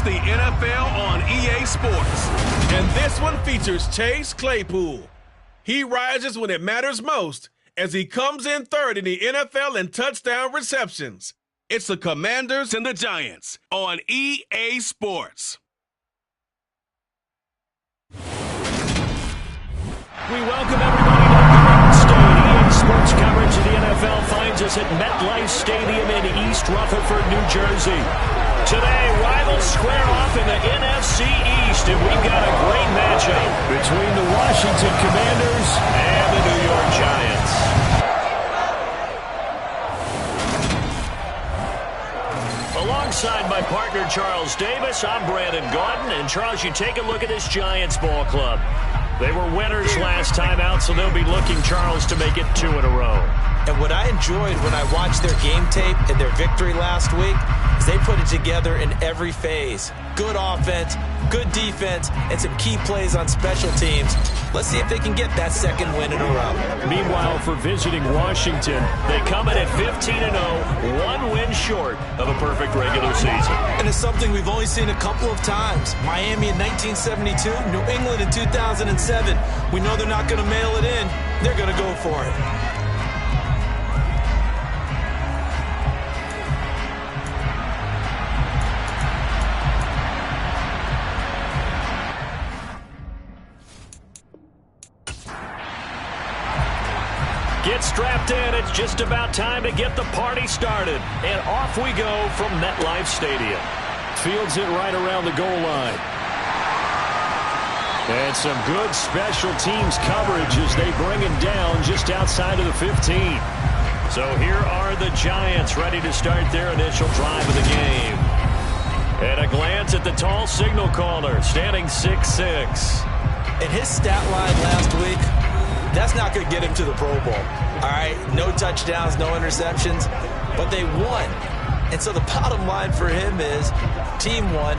It's the NFL on EA Sports. And this one features Chase Claypool. He rises when it matters most as he comes in third in the NFL in touchdown receptions. It's the Commanders and the Giants on EA Sports. We welcome everybody to Garden State. EA Sports coverage of the NFL finds us at MetLife Stadium in East Rutherford, New Jersey. Today, rivals square off in the NFC East, and we've got a great matchup between the Washington Commanders and the New York Giants. Alongside my partner, Charles Davis, I'm Brandon Gaudin. And, Charles, you take a look at this Giants ball club. They were winners last time out, so they'll be looking, Charles, to make it 2 in a row. And what I enjoyed when I watched their game tape and their victory last week is they put it together in every phase. Good offense, good defense, and some key plays on special teams. Let's see if they can get that second win in a row. Meanwhile, for visiting Washington, they come in at 15-0, 1 win short of a perfect regular season. And it's something we've only seen a couple of times. Miami in 1972, New England in 2007. We know they're not going to mail it in. They're going to go for it. Get strapped in. It's just about time to get the party started. And off we go from MetLife Stadium. Fields it right around the goal line. And some good special teams coverage as they bring him down just outside of the 15. So here are the Giants ready to start their initial drive of the game. And a glance at the tall signal caller, standing 6'6". And his stat line last week, that's not going to get him to the Pro Bowl. All right, no touchdowns, no interceptions, but they won. And so the bottom line for him is team won.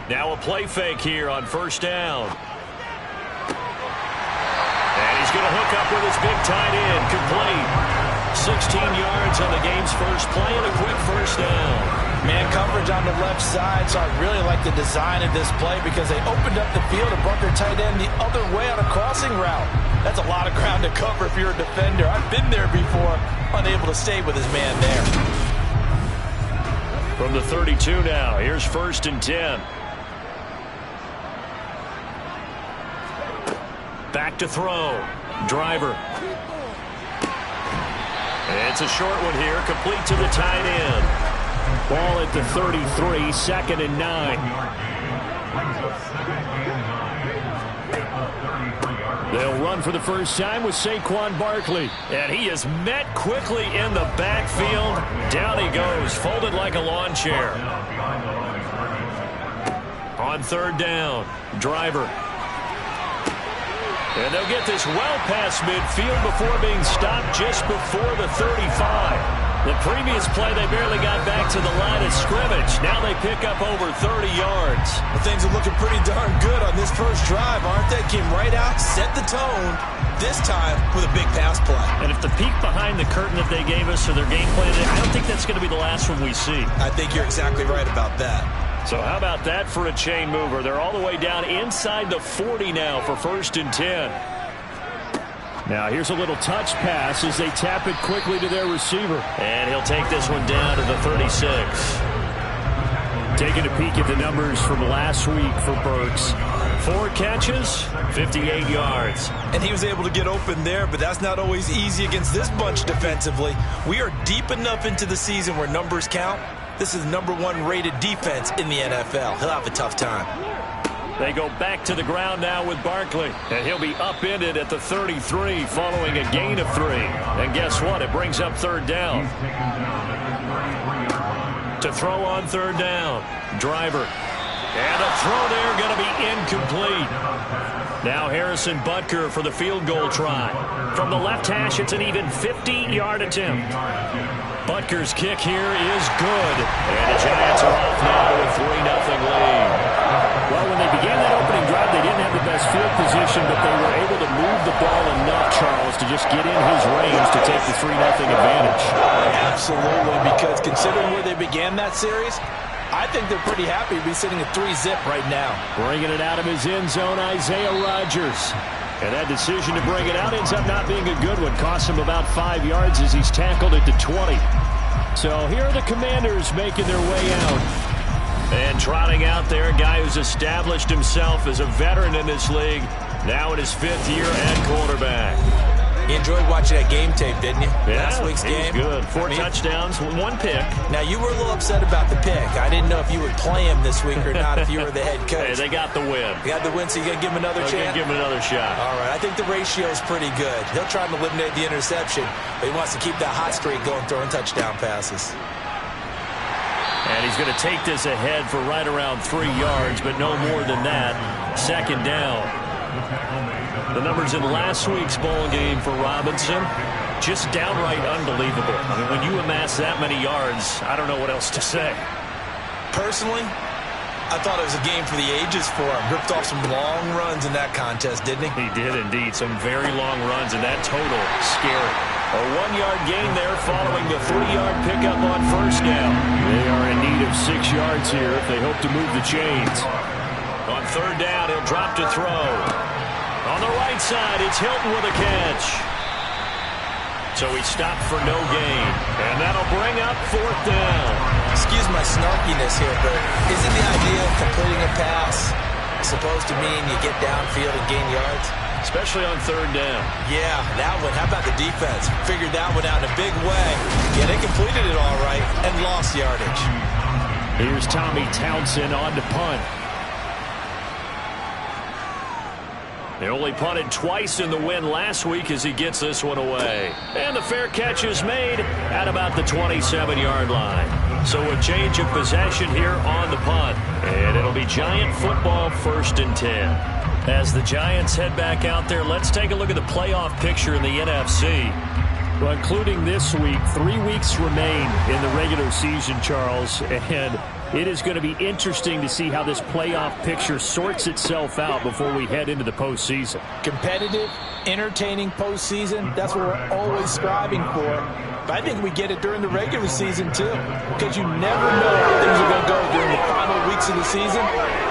Now a play fake here on first down. And he's going to hook up with his big tight end, complete. 16 yards on the game's first play and a quick first down. Man coverage on the left side, so I really like the design of this play because they opened up the field and brought their tight end the other way on a crossing route. That's a lot of ground to cover if you're a defender. I've been there before, unable to stay with his man there. From the 32 now, here's 1st and 10. Back to throw. Driver. It's a short one here, complete to the tight end. Ball at the 33, 2nd and 9. They'll run for the first time with Saquon Barkley. And he is met quickly in the backfield. Down he goes, folded like a lawn chair. On 3rd down, Driver. And they'll get this well past midfield before being stopped just before the 35. The previous play, they barely got back to the line of scrimmage. Now they pick up over 30 yards. Well, things are looking pretty darn good on this first drive, aren't they? Came right out, set the tone, this time with a big pass play. And if the peek behind the curtain that they gave us or their game plan, I don't think that's going to be the last one we see. I think you're exactly right about that. So how about that for a chain mover? They're all the way down inside the 40 now for 1st and 10. Now here's a little touch pass as they tap it quickly to their receiver. And he'll take this one down to the 36. Taking a peek at the numbers from last week for Burks. 4 catches, 58 yards. And he was able to get open there, but that's not always easy against this bunch defensively. We are deep enough into the season where numbers count. This is the #1 rated defense in the NFL. He'll have a tough time. They go back to the ground now with Barkley. And he'll be upended at the 33 following a gain of 3. And guess what? It brings up third down. To throw on third down. Driver. And a throw there going to be incomplete. Now Harrison Butker for the field goal try. From the left hash, it's an even 50-yard attempt. Butker's kick here is good. And the Giants are off now with 3-0 lead. Well, when they began that opening drive, they didn't have the best field position, but they were able to move the ball enough, Charles, to just get in his range to take the 3-0 advantage. Absolutely, because considering where they began that series, I think they're pretty happy to be sitting at 3-zip right now. Bringing it out of his end zone, Isaiah Rodgers. And that decision to bring it out ends up not being a good one. Costs him about 5 yards as he's tackled it to 20. So here are the Commanders making their way out. And trotting out there, a guy who's established himself as a veteran in this league, now in his 5th year at quarterback. You enjoyed watching that game tape, didn't you? Yeah, Last week's game. Good. 4 touchdowns, 1 pick. Now, you were a little upset about the pick. I didn't know if you would play him this week or not if you were the head coach. Hey, they got the win. They got the win, so you got to give him another chance? Give him another shot. All right, I think the ratio is pretty good. He'll try to eliminate the interception, but he wants to keep that hot streak going, throwing touchdown passes. And he's going to take this ahead for right around 3 yards, but no more than that. Second down. The numbers in last week's ball game for Robinson, just downright unbelievable. I mean, when you amass that many yards, I don't know what else to say. Personally, I thought it was a game for the ages for him. Ripped off some long runs in that contest, didn't he? He did indeed. Some very long runs, and that total, scary. A 1-yard gain there following the 3-yard pickup on first down. They are in need of 6 yards here if they hope to move the chains. On third down, he'll drop to throw. On the right side, it's Hilton with a catch. So he stopped for no gain. And that'll bring up fourth down. Excuse my snarkiness here, but isn't the idea of completing a pass supposed to mean you get downfield and gain yards? Especially on third down. Yeah, that one. How about the defense? Figured that one out in a big way. Yeah, they completed it all right and lost yardage. Here's Tommy Townsend on to punt. They only punted twice in the win last week as he gets this one away. And the fair catch is made at about the 27-yard line. So a change of possession here on the punt. And it'll be Giant football 1st and 10. As the Giants head back out there, let's take a look at the playoff picture in the NFC. Well, including this week, 3 weeks remain in the regular season, Charles, and it is going to be interesting to see how this playoff picture sorts itself out before we head into the postseason. Competitive, entertaining postseason, that's what we're always striving for. But I think we get it during the regular season, too, because you never know how things are going to go during the final weeks of the season.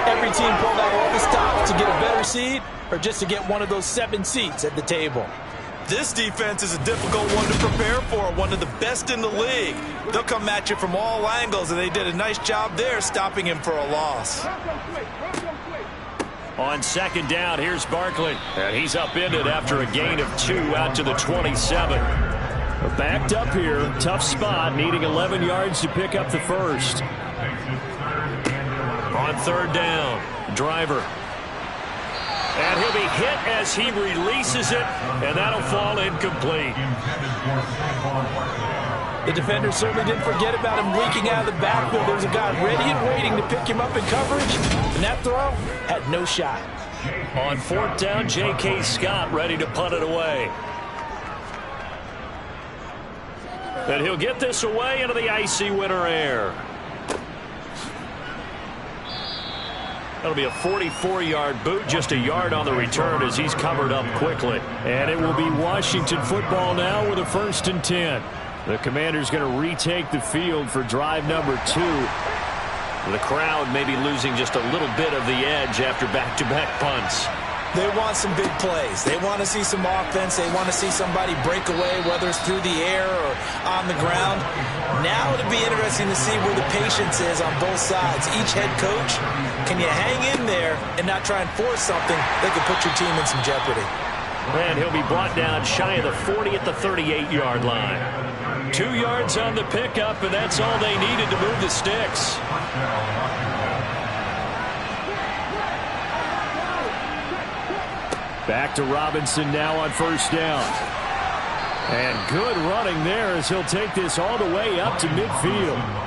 Every team pulled out all the stops to get a better seed or just to get one of those 7 seats at the table. This defense is a difficult one to prepare for, one of the best in the league. They'll come at you from all angles, and they did a nice job there stopping him for a loss. On second down, here's Barkley. And he's upended after a gain of 2 out to the 27. Backed up here, tough spot, needing 11 yards to pick up the first. On third down, driver. And he'll be hit as he releases it, and that'll fall incomplete. The defender certainly didn't forget about him leaking out of the backfield. There was a guy ready and waiting to pick him up in coverage, and that throw had no shot. On fourth down, J.K. Scott ready to punt it away. And he'll get this away into the icy winter air. That'll be a 44-yard boot, just a yard on the return as he's covered up quickly. And it will be Washington football now with a 1st and 10. The Commanders going to retake the field for drive number 2. The crowd maybe losing just a little bit of the edge after back-to-back punts. They want some big plays. They want to see some offense. They want to see somebody break away, whether it's through the air or on the ground. Now it'll be interesting to see where the patience is on both sides. Each head coach, can you hang in there and not try and force something that could put your team in some jeopardy? And he'll be brought down shy of the 40 at the 38-yard line. 2 yards on the pickup, and that's all they needed to move the sticks. Back to Robinson now on first down. And good running there as he'll take this all the way up to midfield.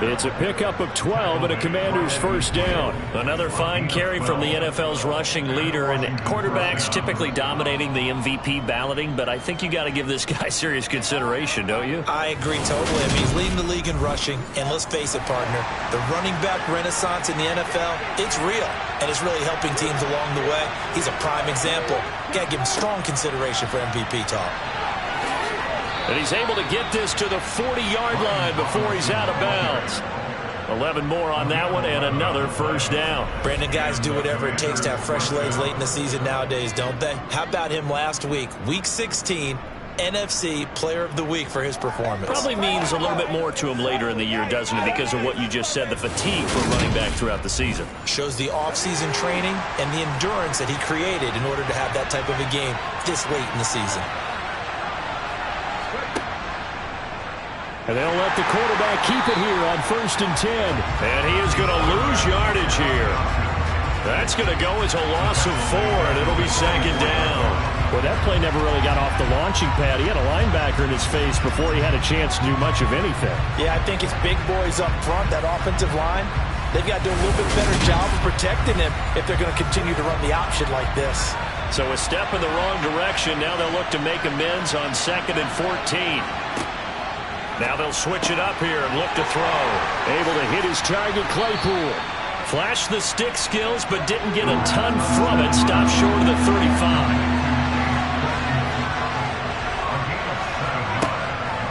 It's a pickup of 12 and a Commander's first down. Another fine carry from the NFL's rushing leader, and quarterbacks typically dominating the MVP balloting, but I think you got to give this guy serious consideration, don't you? I agree totally. I mean, he's leading the league in rushing, and let's face it, partner, the running back renaissance in the NFL, it's real, and it's really helping teams along the way. He's a prime example. Got to give him strong consideration for MVP talk. And he's able to get this to the 40-yard line before he's out of bounds. 11 more on that one and another first down. Brandon, guys do whatever it takes to have fresh legs late in the season nowadays, don't they? How about him last week, Week 16, NFC Player of the Week for his performance? Probably means a little bit more to him later in the year, doesn't it, because of what you just said, the fatigue for running back throughout the season. Shows the offseason training and the endurance that he created in order to have that type of a game this late in the season. And they'll let the quarterback keep it here on 1st and 10. And he is going to lose yardage here. That's going to go as a loss of 4, and it'll be 2nd down. Well, that play never really got off the launching pad. He had a linebacker in his face before he had a chance to do much of anything. Yeah, I think it's big boys up front, that offensive line. They've got to do a little bit better job of protecting him if they're going to continue to run the option like this. So a step in the wrong direction. Now they'll look to make amends on 2nd and 14. Now they'll switch it up here and look to throw. Able to hit his target, Claypool. Flashed the stick skills, but didn't get a ton from it. Stopped short of the 35.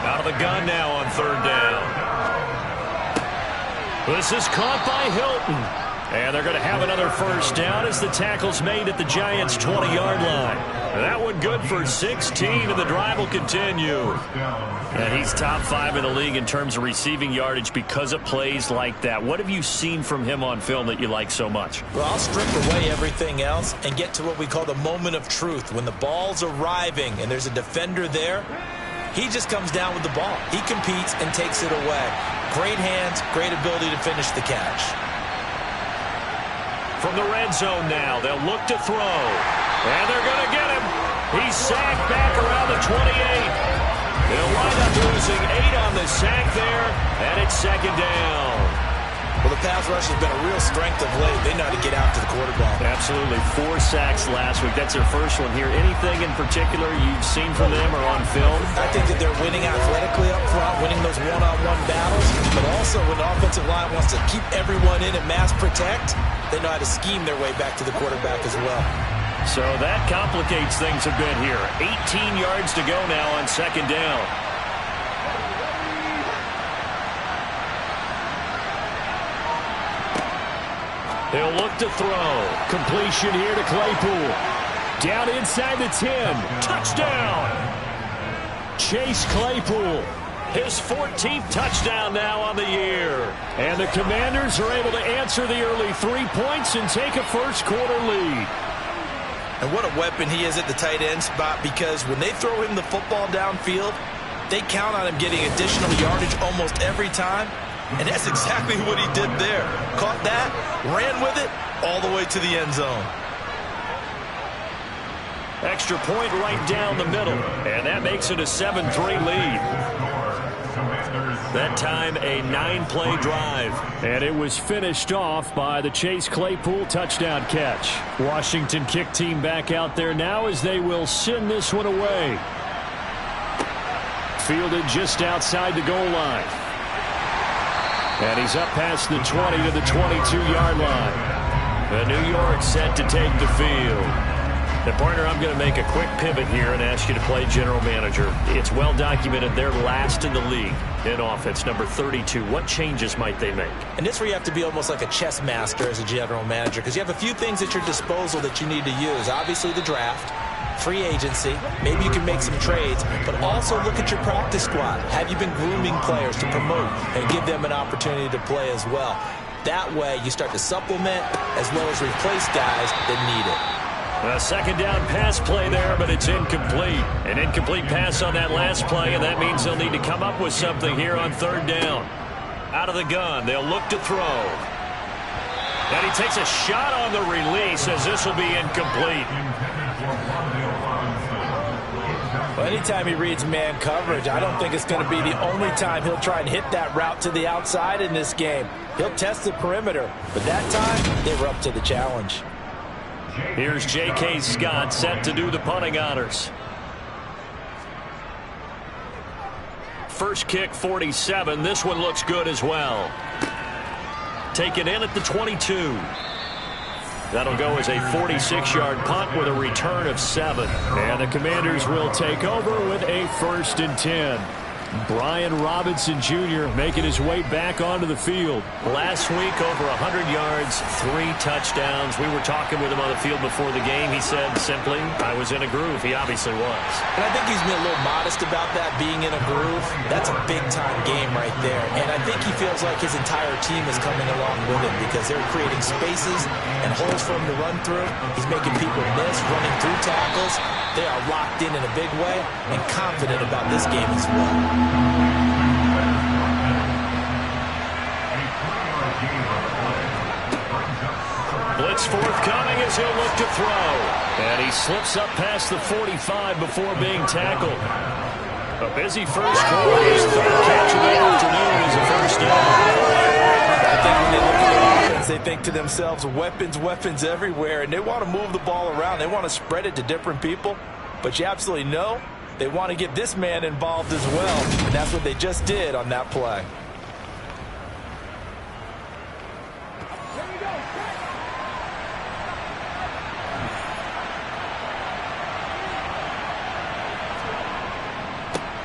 Out of the gun now on 3rd down. This is caught by Hilton. And they're going to have another first down as the tackle's made at the Giants' 20-yard line. That one good for 16, and the drive will continue. And he's top 5 in the league in terms of receiving yardage because of plays like that. What have you seen from him on film that you like so much? Well, I'll strip away everything else and get to what we call the moment of truth. When the ball's arriving and there's a defender there, he just comes down with the ball. He competes and takes it away. Great hands, great ability to finish the catch. From the red zone now, they'll look to throw. And they're going to get him. He's sacked back around the 28. They'll wind up losing 8 on the sack there, and it's 2nd down. Well, the pass rush has been a real strength of late. They know how to get out to the quarterback. Absolutely. 4 sacks last week. That's their first one here. Anything in particular you've seen from them or on film? I think that they're winning athletically up front, winning those one-on-one battles, but also when the offensive line wants to keep everyone in and mass protect, they know how to scheme their way back to the quarterback as well. So that complicates things a bit here. 18 yards to go now on 2nd down. They'll look to throw. Completion here to Claypool. Down inside the 10. Touchdown! Chase Claypool. His 14th touchdown now on the year. And the Commanders are able to answer the early 3 points and take a first-quarter lead. And what a weapon he is at the tight end spot, because when they throw him the football downfield, they count on him getting additional yardage almost every time. And that's exactly what he did there. Caught that, ran with it, all the way to the end zone. Extra point right down the middle. And that makes it a 7-3 lead. That time a 9-play drive. And it was finished off by the Chase Claypool touchdown catch. Washington kick team back out there now as they will send this one away. Fielded just outside the goal line. And he's up past the 20 to the 22-yard line. And New York set to take the field. And partner, I'm going to make a quick pivot here and ask you to play general manager. It's well documented they're last in the league in offense, number 32. What changes might they make? And this is where you have to be almost like a chess master as a general manager, because you have a few things at your disposal that you need to use. Obviously the draft, free agency, maybe you can make some trades, but also look at your practice squad. Have you been grooming players to promote and give them an opportunity to play as well? That way you start to supplement as well as replace guys that need it. A 2nd down pass play there, but it's incomplete. An incomplete pass on that last play, and that means they'll need to come up with something here on 3rd down. Out of the gun, they'll look to throw. And he takes a shot on the release as this will be incomplete. Well, anytime he reads man coverage, I don't think it's going to be the only time he'll try and hit that route to the outside in this game. He'll test the perimeter, but that time, they were up to the challenge. Here's J.K. Scott set to do the punting honors. First kick, 47. This one looks good as well. Taken in at the 22. That'll go as a 46-yard punt with a return of 7. And the Commanders will take over with a 1st and 10. Brian Robinson Jr. making his way back onto the field. Last week, over 100 yards, 3 touchdowns. We were talking with him on the field before the game. He said simply, I was in a groove. He obviously was. And I think he's been a little modest about that, being in a groove. That's a big-time game right there. And I think he feels like his entire team is coming along with him because they're creating spaces and holes for him to run through. He's making people miss, running through tackles. They are locked in a big way and confident about this game as well. Blitz forthcoming as he'll look to throw. And he slips up past the 45 before being tackled. A busy first quarter. His 3rd catch of the afternoon is a first down. I think when they look at the offense, they think to themselves, weapons, weapons everywhere, and they want to move the ball around. They want to spread it to different people, but you absolutely know they want to get this man involved as well, and that's what they just did on that play.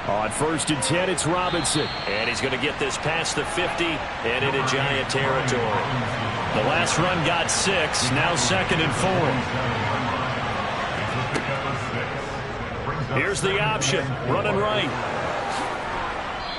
On 1st and 10, it's Robinson. And he's going to get this past the 50 and into Giant territory. The last run got 6, now 2nd and 4. Here's the option, running right.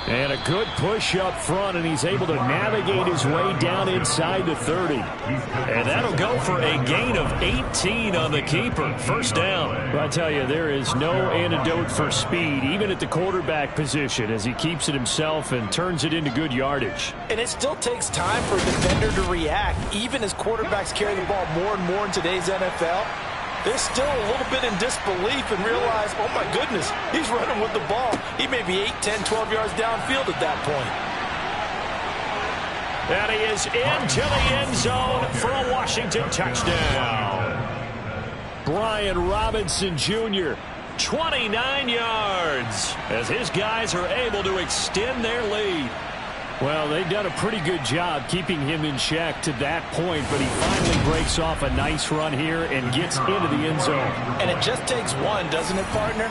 And a good push up front, and he's able to navigate his way down inside the 30. And that'll go for a gain of 18 on the keeper. First down. Well, I tell you, there is no antidote for speed, even at the quarterback position, as he keeps it himself and turns it into good yardage. And it still takes time for a defender to react. Even as quarterbacks carry the ball more and more in today's NFL, they're still a little bit in disbelief and realize, oh my goodness, he's running with the ball. He may be 8, 10, 12 yards downfield at that point. And he is into the end zone for a Washington touchdown. Brian Robinson Jr. 29 yards as his guys are able to extend their lead. Well, they've done a pretty good job keeping him in check to that point, but he finally breaks off a nice run here and gets into the end zone. And it just takes one, doesn't it, partner?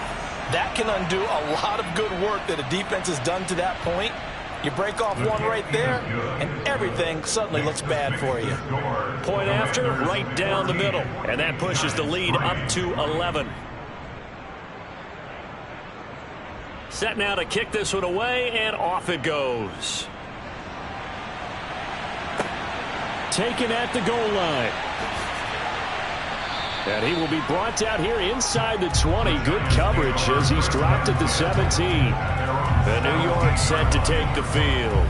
That can undo a lot of good work that a defense has done to that point. You break off one right there, and everything suddenly looks bad for you. Point after, right down the middle. And that pushes the lead up to 11. Set now to kick this one away, and off it goes. Taken at the goal line. And he will be brought down here inside the 20. Good coverage as he's dropped at the 17. And New York set to take the field.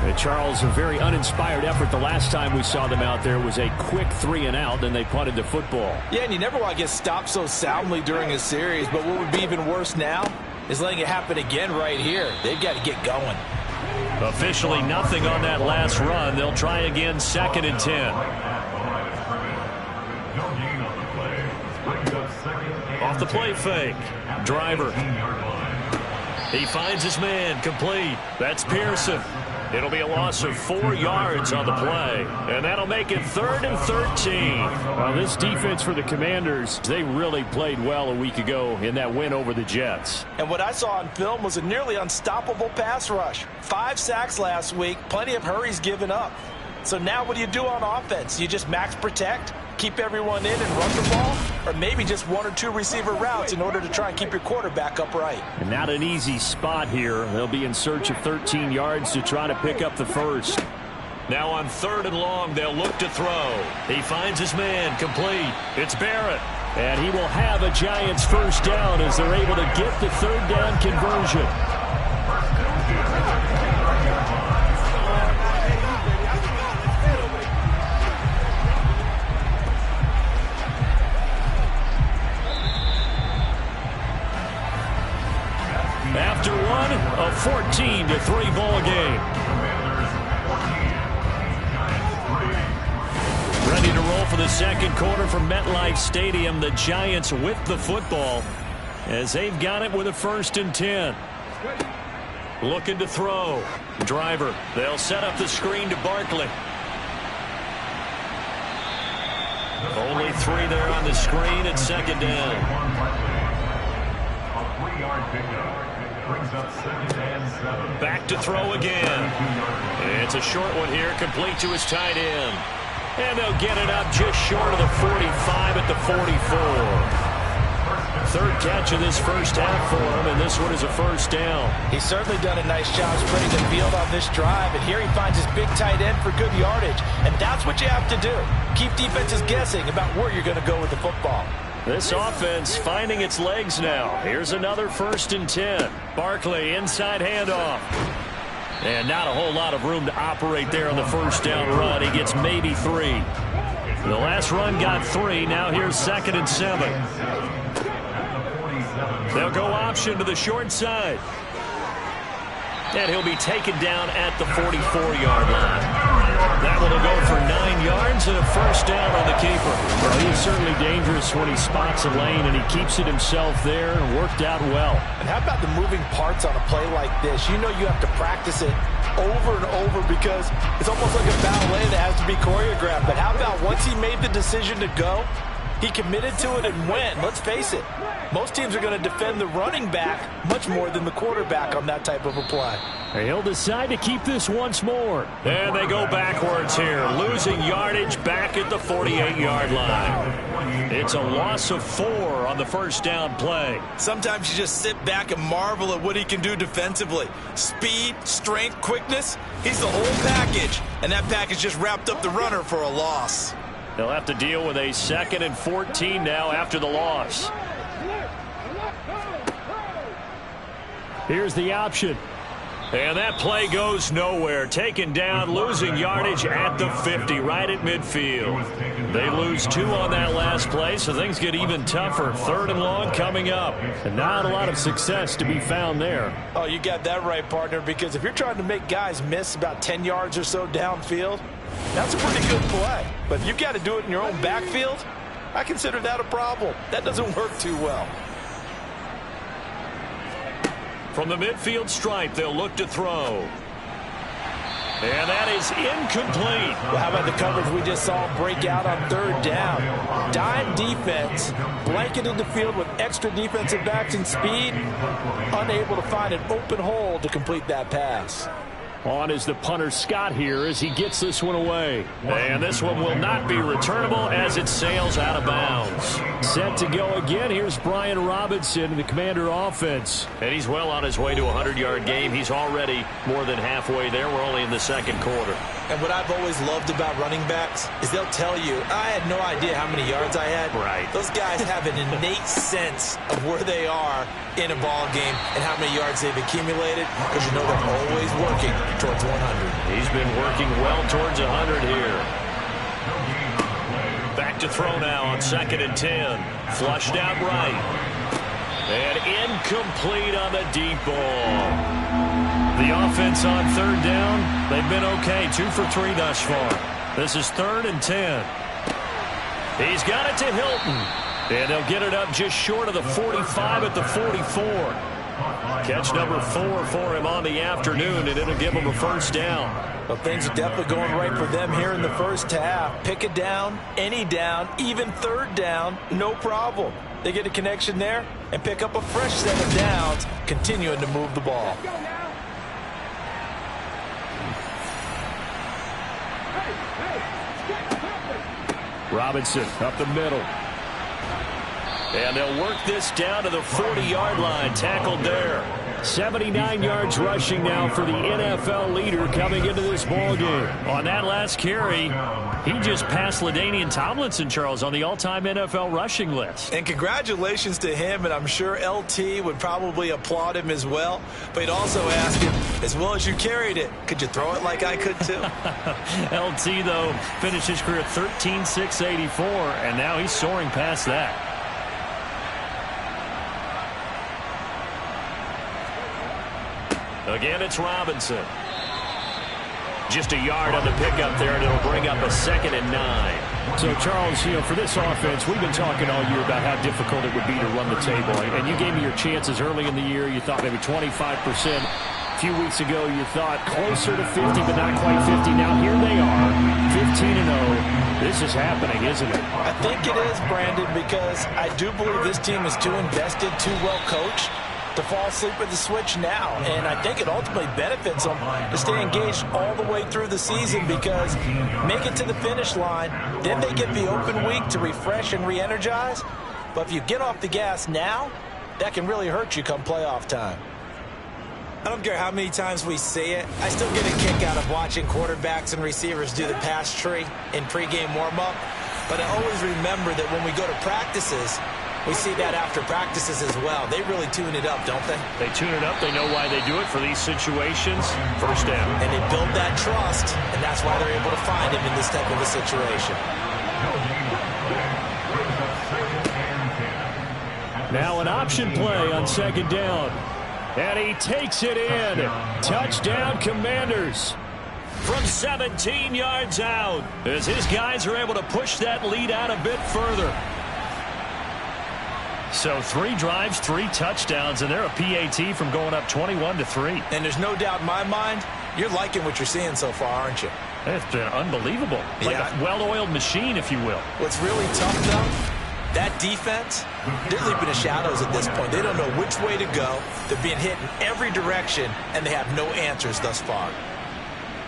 And Charles, a very uninspired effort. The last time we saw them out there was a quick 3-and-out, then they punted the football. Yeah, and you never want to get stopped so soundly during a series, but what would be even worse now is letting it happen again right here. They've got to get going. Officially nothing on that last run. They'll try again, 2nd and 10. Off the play fake. Driver. He finds his man, complete. That's Pearson. It'll be a loss of 4 yards on the play, and that'll make it 3rd and 13. Well, this defense for the Commanders, they really played well a week ago in that win over the Jets. And what I saw on film was a nearly unstoppable pass rush. 5 sacks last week, plenty of hurries given up. So now what do you do on offense? You just max protect, keep everyone in and run the ball, or maybe just 1 or 2 receiver routes in order to try and keep your quarterback upright. And not an easy spot here. They'll be in search of 13 yards to try to pick up the first. Now on 3rd and long, they'll look to throw. He finds his man, complete. It's Barrett. And he will have a Giants first down as they're able to get the 3rd down conversion. second quarter from MetLife Stadium. The Giants with the football as they've got it with a 1st and 10. Looking to throw. Driver. They'll set up the screen to Barkley. Only 3 there on the screen at 2nd down. Back to throw again. It's a short one here, complete to his tight end. And they'll get it up just short of the 45 at the 44. 3rd catch of this first half for him, and this one is a 1st down. He's certainly done a nice job spreading the field on this drive, and here he finds his big tight end for good yardage. And that's what you have to do. Keep defenses guessing about where you're going to go with the football. This offense finding its legs now. Here's another 1st and 10. Barkley inside handoff. And not a whole lot of room to operate there on the 1st down run. He gets maybe 3. The last run got 3. Now here's 2nd and 7. They'll go option to the short side. And he'll be taken down at the 44-yard line. That one will go for 9 yards and a 1st down on the keeper. Well, he's certainly dangerous when he spots a lane, and he keeps it himself there and worked out well. And how about the moving parts on a play like this? You know you have to practice it over and over because it's almost like a ballet that has to be choreographed. But how about once he made the decision to go, he committed to it and went. Let's face it, most teams are going to defend the running back much more than the quarterback on that type of a play. He'll decide to keep this once more. And they go backwards here, losing yardage back at the 48-yard line. It's a loss of 4 on the 1st down play. Sometimes you just sit back and marvel at what he can do defensively. Speed, strength, quickness, he's the whole package. And that package just wrapped up the runner for a loss. They'll have to deal with a 2nd and 14 now after the loss. Here's the option. And that play goes nowhere. Taken down, losing yardage at the 50, right at midfield. They lose 2 on that last play, so things get even tougher. 3rd and long coming up. And not a lot of success to be found there. Oh, you got that right, partner, because if you're trying to make guys miss about 10 yards or so downfield, that's a pretty good play. But if you've got to do it in your own backfield, I consider that a problem. That doesn't work too well. From the midfield stripe, they'll look to throw. And that is incomplete. Well, how about the coverage we just saw break out on 3rd down? Dime defense, blanketed the field with extra defensive backs and speed, unable to find an open hole to complete that pass. On is the punter Scott here as he gets this one away. And this one will not be returnable as it sails out of bounds. Set to go again. Here's Brian Robinson in the Commander offense. And he's well on his way to a 100-yard game. He's already more than halfway there. We're only in the 2nd quarter. And what I've always loved about running backs is they'll tell you, I had no idea how many yards I had. Right. Those guys have an innate sense of where they are in a ball game and how many yards they've accumulated, because you know they're always working towards 100. He's been working well towards 100 here. Back to throw now on 2nd and 10. Flushed out right. And incomplete on the deep ball. The offense on 3rd down, they've been okay. 2 for 3 thus far. This is 3rd and 10. He's got it to Hilton. And they'll get it up just short of the 45 at the 44. Catch number 4 for him on the afternoon, and it'll give him a 1st down. Well, things are definitely going right for them here in the first half. Pick a down, any down, even 3rd down, no problem. They get a connection there and pick up a fresh set of downs, continuing to move the ball. Robinson up the middle. And they'll work this down to the 40-yard line. Tackled there. 79 yards rushing now for the NFL leader coming into this ballgame. On that last carry, he just passed LaDainian Tomlinson, Charles, on the all-time NFL rushing list. And congratulations to him, and I'm sure LT would probably applaud him as well. But he'd also ask him, as well as you carried it, could you throw it like I could too? LT, though, finished his career 13,684, and now he's soaring past that. Again, it's Robinson. Just a yard on the pickup there, and it'll bring up a 2nd and 9. So, Charles, for this offense, we've been talking all year about how difficult it would be to run the table. And you gave me your chances early in the year. You thought maybe 25%. A few weeks ago, you thought closer to 50, but not quite 50. Now, here they are, 15-0. This is happening, isn't it? I think it is, Brandon, because I do believe this team is too invested, too well coached to fall asleep at the switch now. And I think it ultimately benefits them to stay engaged all the way through the season, because make it to the finish line, then they get the open week to refresh and re-energize. But if you get off the gas now, that can really hurt you come playoff time. I don't care how many times we see it. I still get a kick out of watching quarterbacks and receivers do the pass tree in pregame warm-up. But I always remember that when we go to practices, we see that after practices as well. They really tune it up, don't they? They tune it up. They know why they do it for these situations. First down. And they build that trust, and that's why they're able to find him in this type of a situation. Now an option play on 2nd down. And he takes it in. Touchdown, Commanders. From 17 yards out, as his guys are able to push that lead out a bit further. So 3 drives, 3 touchdowns, and they're a PAT from going up 21-3. And there's no doubt in my mind, you're liking what you're seeing so far, aren't you? It's been unbelievable. Like a well-oiled machine, if you will. What's really tough, though, that defense, they're leaping the shadows at this point. They don't know which way to go. They're being hit in every direction, and they have no answers thus far.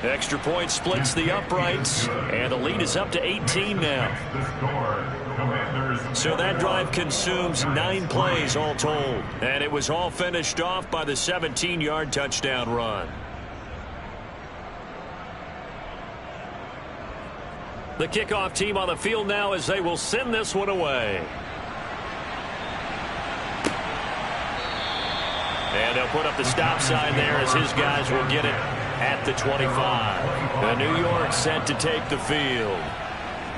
Extra point splits the uprights, and the lead is up to 18 now. So that drive consumes 9 plays all told, and it was all finished off by the 17-yard touchdown run. The kickoff team on the field now as they will send this one away. And they'll put up the stop sign there as his guys will get it at the 25. The New York set to take the field.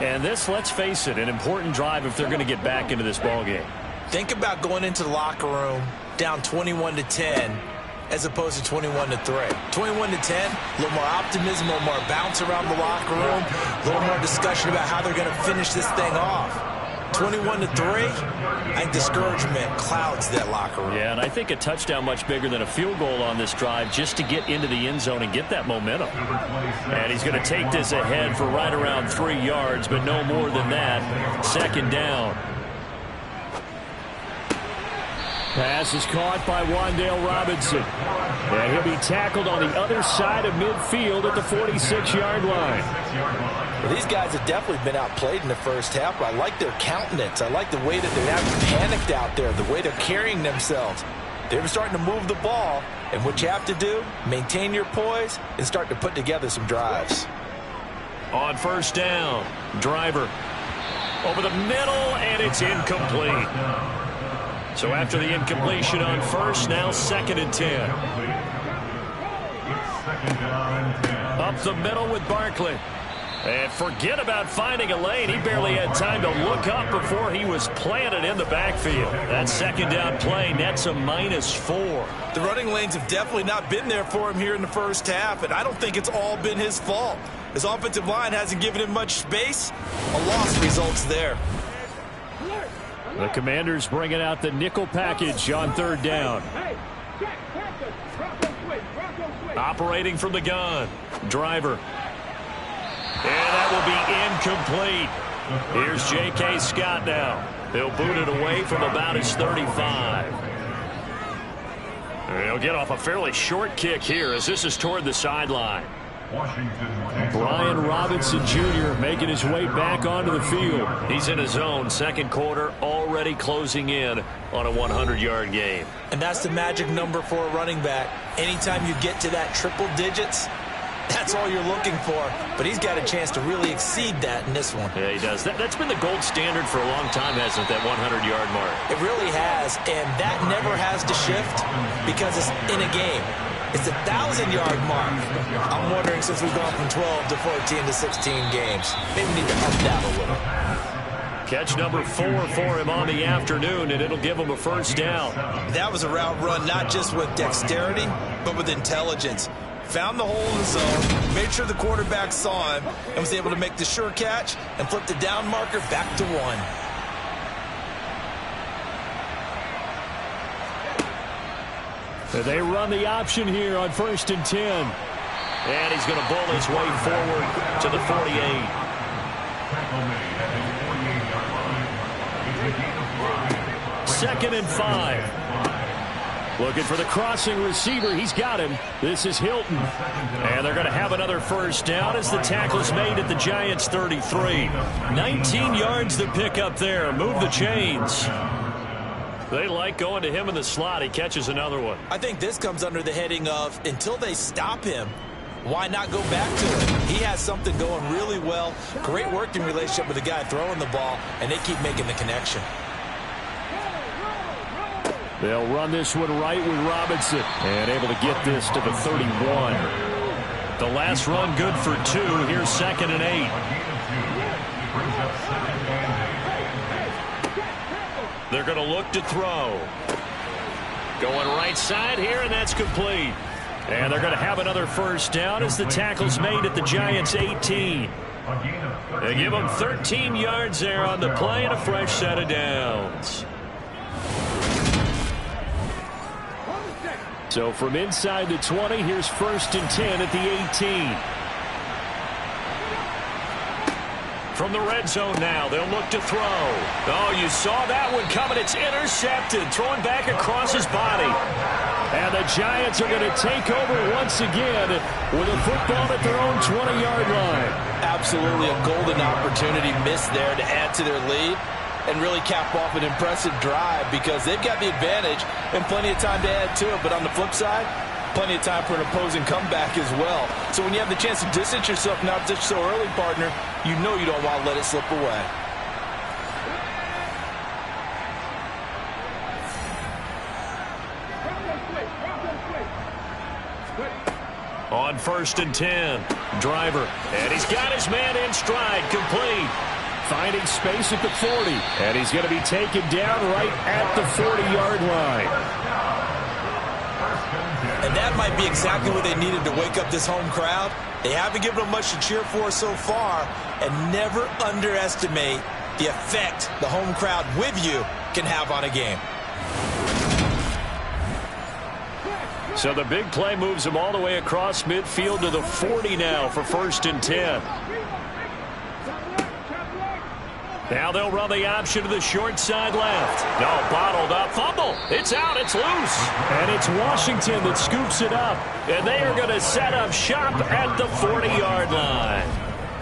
And this, let's face it, an important drive if they're going to get back into this ballgame. Think about going into the locker room down 21-10 as opposed to 21-3. 21-10, a little more optimism, a little more bounce around the locker room, a little more discussion about how they're going to finish this thing off. 21-3, I think discouragement clouds that locker room. Yeah, and I think a touchdown much bigger than a field goal on this drive just to get into the end zone and get that momentum. And he's going to take this ahead for right around 3 yards, but no more than that. 2nd down. Pass is caught by Wan'Dale Robinson. And he'll be tackled on the other side of midfield at the 46-yard line. Well, these guys have definitely been outplayed in the first half, but I like their countenance. I like the way that they're not panicked out there, the way they're carrying themselves. They're starting to move the ball, and what you have to do, maintain your poise and start to put together some drives. On 1st down, Driver over the middle, and it's incomplete. So after the incompletion on 1st, now 2nd and 10. Up the middle with Barkley. And forget about finding a lane. He barely had time to look up before he was planted in the backfield. That 2nd down play nets a -4. The running lanes have definitely not been there for him here in the first half, and I don't think it's all been his fault. His offensive line hasn't given him much space. A loss results there. The Commanders bringing out the nickel package on 3rd down. Operating from the gun. Driver. And that will be incomplete. Here's J.K. Scott now. He'll boot it away from about his 35. He'll get off a fairly short kick here as this is toward the sideline. Brian Robinson Jr. making his way back onto the field. He's in his zone. 2nd quarter already closing in on a 100-yard game. And that's the magic number for a running back. Anytime you get to that triple digits, that's all you're looking for. But he's got a chance to really exceed that in this one. Yeah, he does. That's been the gold standard for a long time, hasn't it, that 100-yard mark? It really has, and that never has to shift because it's in a game. It's a 1,000-yard mark. I'm wondering, since we've gone from 12 to 14 to 16 games, maybe we need to up that a little. Catch number 4 for him on the afternoon, and it'll give him a 1st down. That was a route run not just with dexterity, but with intelligence. found the hole in the zone, made sure the quarterback saw him, and was able to make the sure catch and flip the down marker back to 1. They run the option here on 1st and 10. And he's going to bowl his way forward to the 48. Second and 5. Looking for the crossing receiver. He's got him. This is Hilton. And they're going to have another first down as the tackle's made at the Giants' 33. 19 yards to pick up there. Move the chains. They like going to him in the slot. He catches another one. I think this comes under the heading of until they stop him, why not go back to him? He has something going really well. Great working relationship with the guy throwing the ball, and they keep making the connection. They'll run this one right with Robinson. And able to get this to the 31. The last run good for 2. Here's 2nd and 8. They're going to look to throw. Going right side here, and that's complete. And they're going to have another first down as the tackle's made at the Giants' 18. They give them 13 yards there on the play and a fresh set of downs. So from inside the 20, here's 1st and 10 at the 18. From the red zone now, they'll look to throw. Oh, you saw that one coming. It's intercepted. Throwing back across his body. And the Giants are going to take over once again with a football at their own 20-yard line. Absolutely a golden opportunity missed there to add to their lead and really cap off an impressive drive because they've got the advantage and plenty of time to add to it. But on the flip side, plenty of time for an opposing comeback as well. So when you have the chance to distance yourself not just so early, partner, you know you don't want to let it slip away. On 1st and 10, Driver. And he's got his man in stride, complete. Finding space at the 40. And he's going to be taken down right at the 40-yard line. And that might be exactly what they needed to wake up this home crowd. They haven't given them much to cheer for so far, and never underestimate the effect the home crowd with you can have on a game. So the big play moves them all the way across midfield to the 40 now for 1st and 10. Now they'll run the option to the short side left. No, bottled up. Fumble. It's out. It's loose. And it's Washington that scoops it up. And they are going to set up shop at the 40-yard line.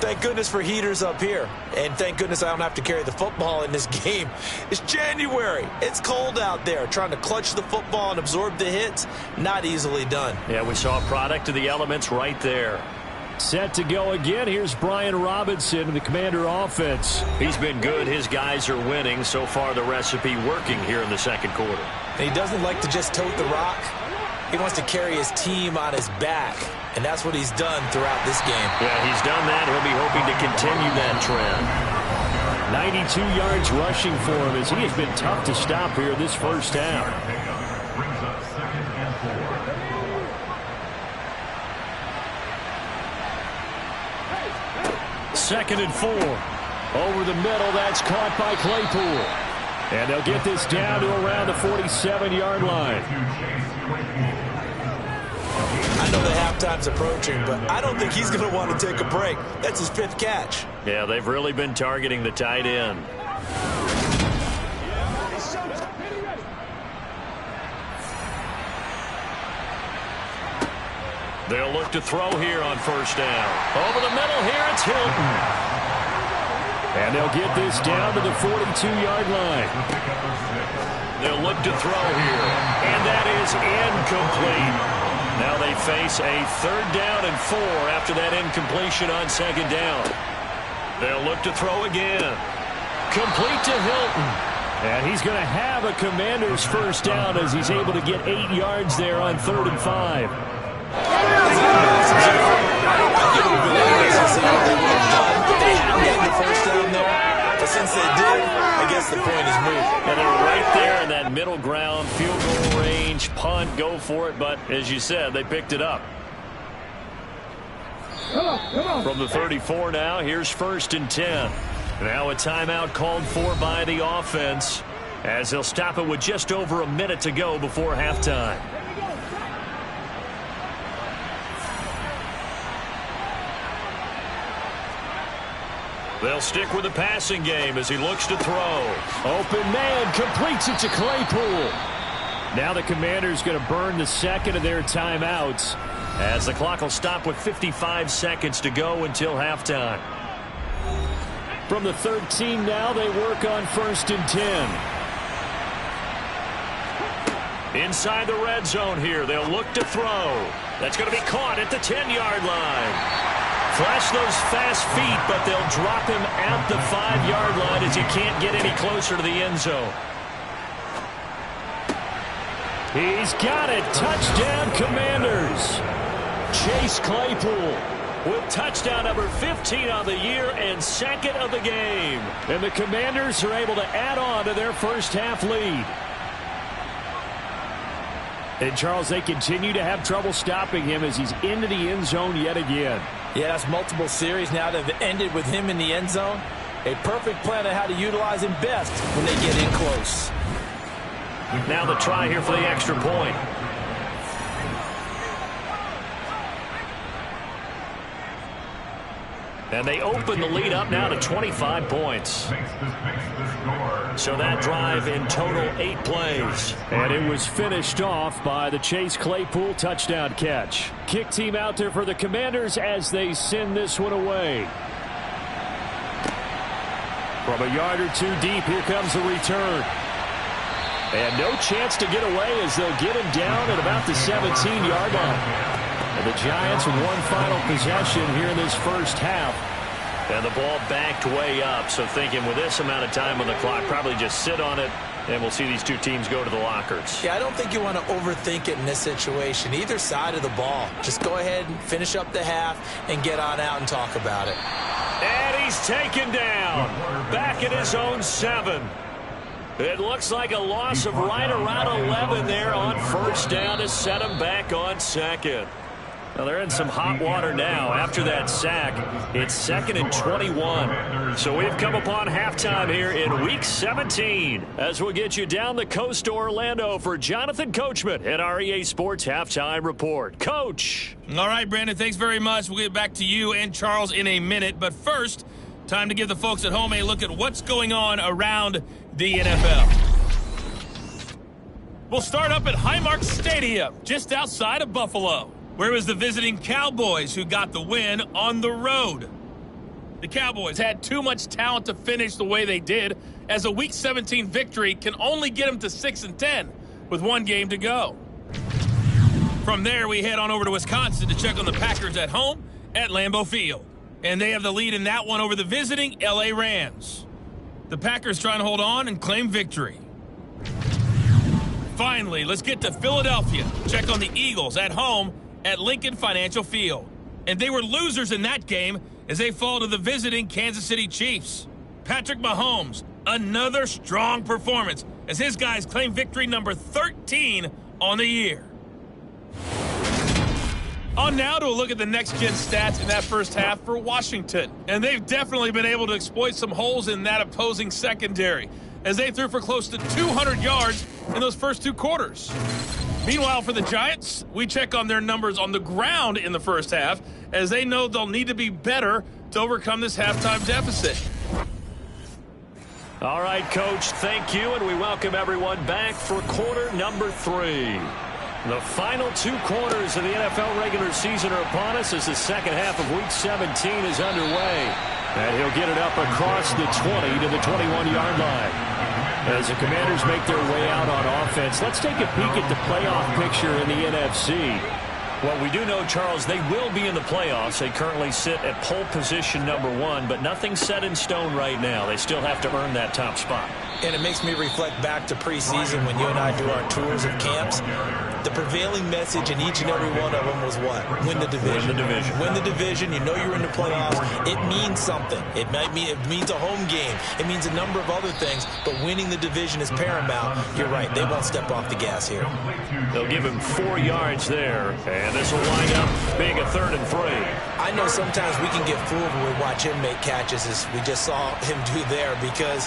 Thank goodness for heaters up here. And thank goodness I don't have to carry the football in this game. It's January. It's cold out there. Trying to clutch the football and absorb the hits, not easily done. Yeah, we saw a product of the elements right there. Set to go again. Here's Brian Robinson in the Commander offense. He's been good. His guys are winning. So far, the recipe working here in the second quarter. And he doesn't like to just tote the rock. He wants to carry his team on his back. And that's what he's done throughout this game. Yeah, he's done that. He'll be hoping to continue that trend. 92 yards rushing for him as he has been tough to stop here this first half. Second and 4. Over the middle, that's caught by Claypool. And they'll get this down to around the 47-yard line. I know the halftime's approaching, but I don't think he's going to want to take a break. That's his 5th catch. Yeah, they've really been targeting the tight end. They'll look to throw here on first down. Over the middle here, it's Hilton. And they'll get this down to the 42-yard line. They'll look to throw here. And that is incomplete. Now they face a 3rd down and 4 after that incompletion on 2nd down. They'll look to throw again. Complete to Hilton. And he's going to have a Commander's first down as he's able to get 8 yards there on 3rd and 5. Since they did, I guess the point is moved. And they're right there in that middle ground, field goal range, punt, go for it. But as you said, they picked it up. From the 34 now, here's 1st and 10. Now a timeout called for by the offense as they'll stop it with just over a minute to go before halftime. They'll stick with the passing game as he looks to throw. Open man, completes it to Claypool. Now the Commanders going to burn the second of their timeouts as the clock will stop with 55 seconds to go until halftime. From the 13 now, they work on 1st and 10. Inside the red zone here, they'll look to throw. That's going to be caught at the 10-yard line. Flash those fast feet, but they'll drop him at the 5-yard line as he can't get any closer to the end zone. He's got it. Touchdown, Commanders. Chase Claypool with touchdown number 15 on the year and 2nd of the game. And the Commanders are able to add on to their first half lead. And, Charles, they continue to have trouble stopping him as he's into the end zone yet again. Yeah, that's multiple series now that have ended with him in the end zone. A perfect plan on how to utilize him best when they get in close. Now the try here for the extra point. And they open the lead up now to 25 points. So that drive in total 8 plays. And it was finished off by the Chase Claypool touchdown catch. Kick team out there for the Commanders as they send this one away. From a yard or two deep, here comes the return. And no chance to get away as they'll get him down at about the 17-yard line. And the Giants with one final possession here in this first half. And the ball backed way up. So thinking with this amount of time on the clock, probably just sit on it, and we'll see these two teams go to the lockers. Yeah, I don't think you want to overthink it in this situation. Either side of the ball. Just go ahead and finish up the half and get on out and talk about it. And he's taken down. Back at his own 7. It looks like a loss of right around 11 there on 1st down to set him back on 2nd. Well, they're in some hot water now after that sack. It's 2nd and 21. So we've come upon halftime here in Week 17 as we'll get you down the coast to Orlando for Jonathan Coachman at our EA Sports Halftime Report. Coach. All right, Brandon, thanks very much. We'll get back to you and Charles in a minute. But first, time to give the folks at home a look at what's going on around the NFL. We'll start up at Highmark Stadium, just outside of Buffalo, where it was the visiting Cowboys who got the win on the road. The Cowboys had too much talent to finish the way they did, as a Week 17 victory can only get them to 6-10 with one game to go. From there, we head on over to Wisconsin to check on the Packers at home at Lambeau Field. And they have the lead in that one over the visiting LA Rams. The Packers trying to hold on and claim victory. Finally, let's get to Philadelphia. Check on the Eagles at home at Lincoln Financial Field. And they were losers in that game as they fall to the visiting Kansas City Chiefs. Patrick Mahomes, another strong performance as his guys claim victory number 13 on the year. On now to a look at the next-gen stats in that first half for Washington. And they've definitely been able to exploit some holes in that opposing secondary as they threw for close to 200 yards in those first 2 quarters. Meanwhile, for the Giants, we check on their numbers on the ground in the first half as they know they'll need to be better to overcome this halftime deficit. All right, Coach, thank you, and we welcome everyone back for quarter number 3. The final 2 quarters of the NFL regular season are upon us as the second half of Week 17 is underway. And he'll get it up across the 20 to the 21-yard line. As the Commanders make their way out on offense, let's take a peek at the playoff picture in the NFC. Well, we do know, Charles, they will be in the playoffs. They currently sit at pole position number 1, but nothing's set in stone right now. They still have to earn that top spot. And it makes me reflect back to preseason when you and I do our tours of camps. The prevailing message in each and every one of them was what? Win the division. Win the division. Win the division. You know you're in the playoffs. It means something. It means a home game. It means a number of other things, but winning the division is paramount. You're right. They won't step off the gas here. They'll give him 4 yards there, and this will wind up being a 3rd and 3. I I know sometimes we can get fooled when we watch him make catches, as we just saw him do there, because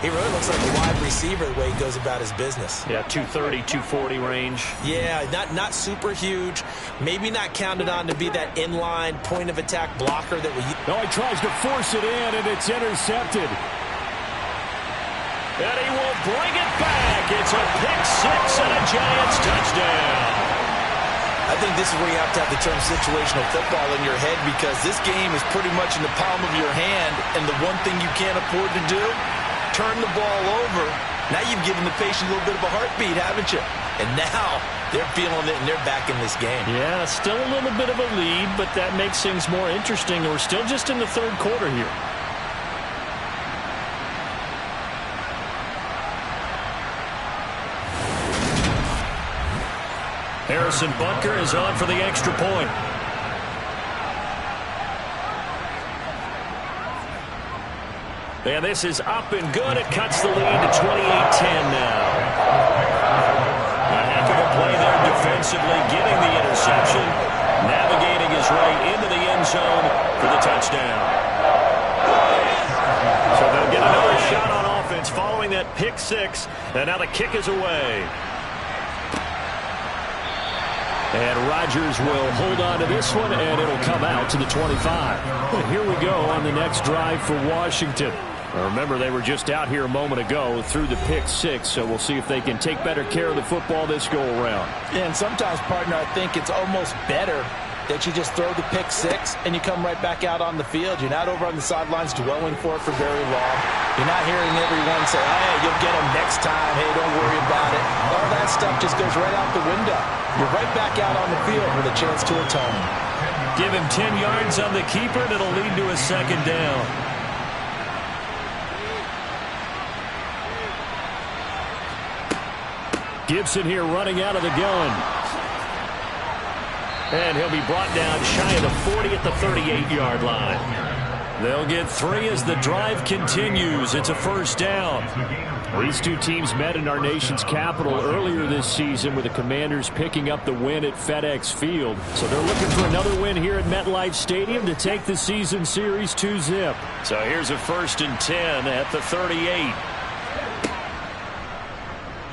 he really looks like a wide receiver the way he goes about his business. Yeah, 230, 240 range. Yeah, not super huge. Maybe not counted on to be that inline point-of-attack blocker that we... No, he tries to force it in, and it's intercepted. And he will bring it back. It's a pick six and a Giants touchdown. I think this is where you have to have the term situational football in your head, because this game is pretty much in the palm of your hand, and the one thing you can't afford to do, turn the ball over. Now you've given the patient a little bit of a heartbeat, haven't you? And now they're feeling it, and they're back in this game. Yeah, still a little bit of a lead, but that makes things more interesting. We're still just in the third quarter here. Harrison Butker is on for the extra point. And this is up and good. It cuts the lead to 28-10 now. A heck of a play there defensively, getting the interception, navigating his way into the end zone for the touchdown. So they'll get another shot on offense following that pick six, and now the kick is away. And Rodgers will hold on to this one, and it'll come out to the 25. And here we go on the next drive for Washington. Remember, they were just out here a moment ago through the pick six, so we'll see if they can take better care of the football this go-around. Yeah, and sometimes, partner, I think it's almost better that you just throw the pick six and you come right back out on the field. You're not over on the sidelines dwelling for it for very long. You're not hearing everyone say, hey, you'll get them next time. Hey, don't worry about it. All that stuff just goes right out the window. You're right back out on the field with a chance to atone. Give him 10 yards on the keeper, and it'll lead to a second down. Gibson here running out of the gun. And he'll be brought down shy of the 40 at the 38-yard line. They'll get 3 as the drive continues. It's a first down. These two teams met in our nation's capital earlier this season, with the Commanders picking up the win at FedEx Field. So they're looking for another win here at MetLife Stadium to take the season series 2-zip. So here's a 1st and 10 at the 38.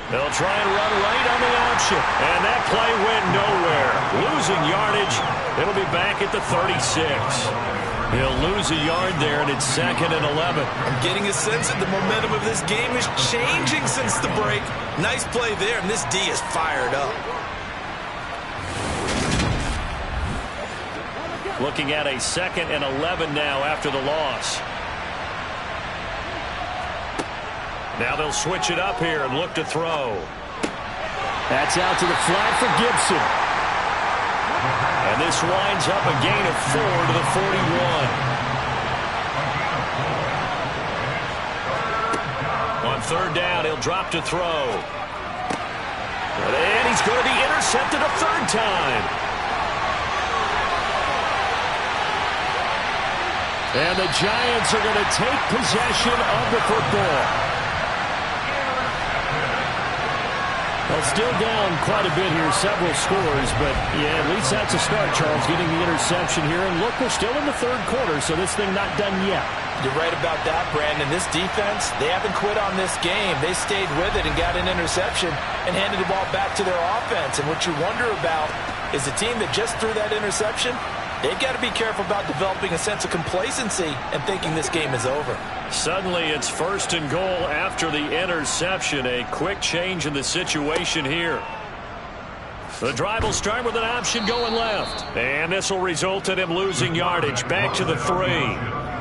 They'll try and run right on the option. And that play went nowhere. Losing yardage. It'll be back at the 36. He'll lose a yard there, and it's 2nd and 11. I'm getting a sense that the momentum of this game is changing since the break. Nice play there, and this D is fired up. Looking at a 2nd and 11 now after the loss. Now they'll switch it up here and look to throw. That's out to the flat for Gibson. And this winds up a gain of 4 to the 41. On 3rd down, he'll drop to throw. And he's going to be intercepted a 3rd time. And the Giants are going to take possession of the football. Well, still down quite a bit here, several scores, but yeah, at least that's a start, Charles, getting the interception here. And look, we're still in the 3rd quarter, so this thing not done yet. You're right about that, Brandon. This defense, they haven't quit on this game. They stayed with it and got an interception and handed the ball back to their offense. And what you wonder about is the team that just threw that interception, they've got to be careful about developing a sense of complacency and thinking this game is over. Suddenly it's 1st and goal after the interception. A quick change in the situation here. The drive will start with an option going left. And this will result in him losing yardage back to the 3.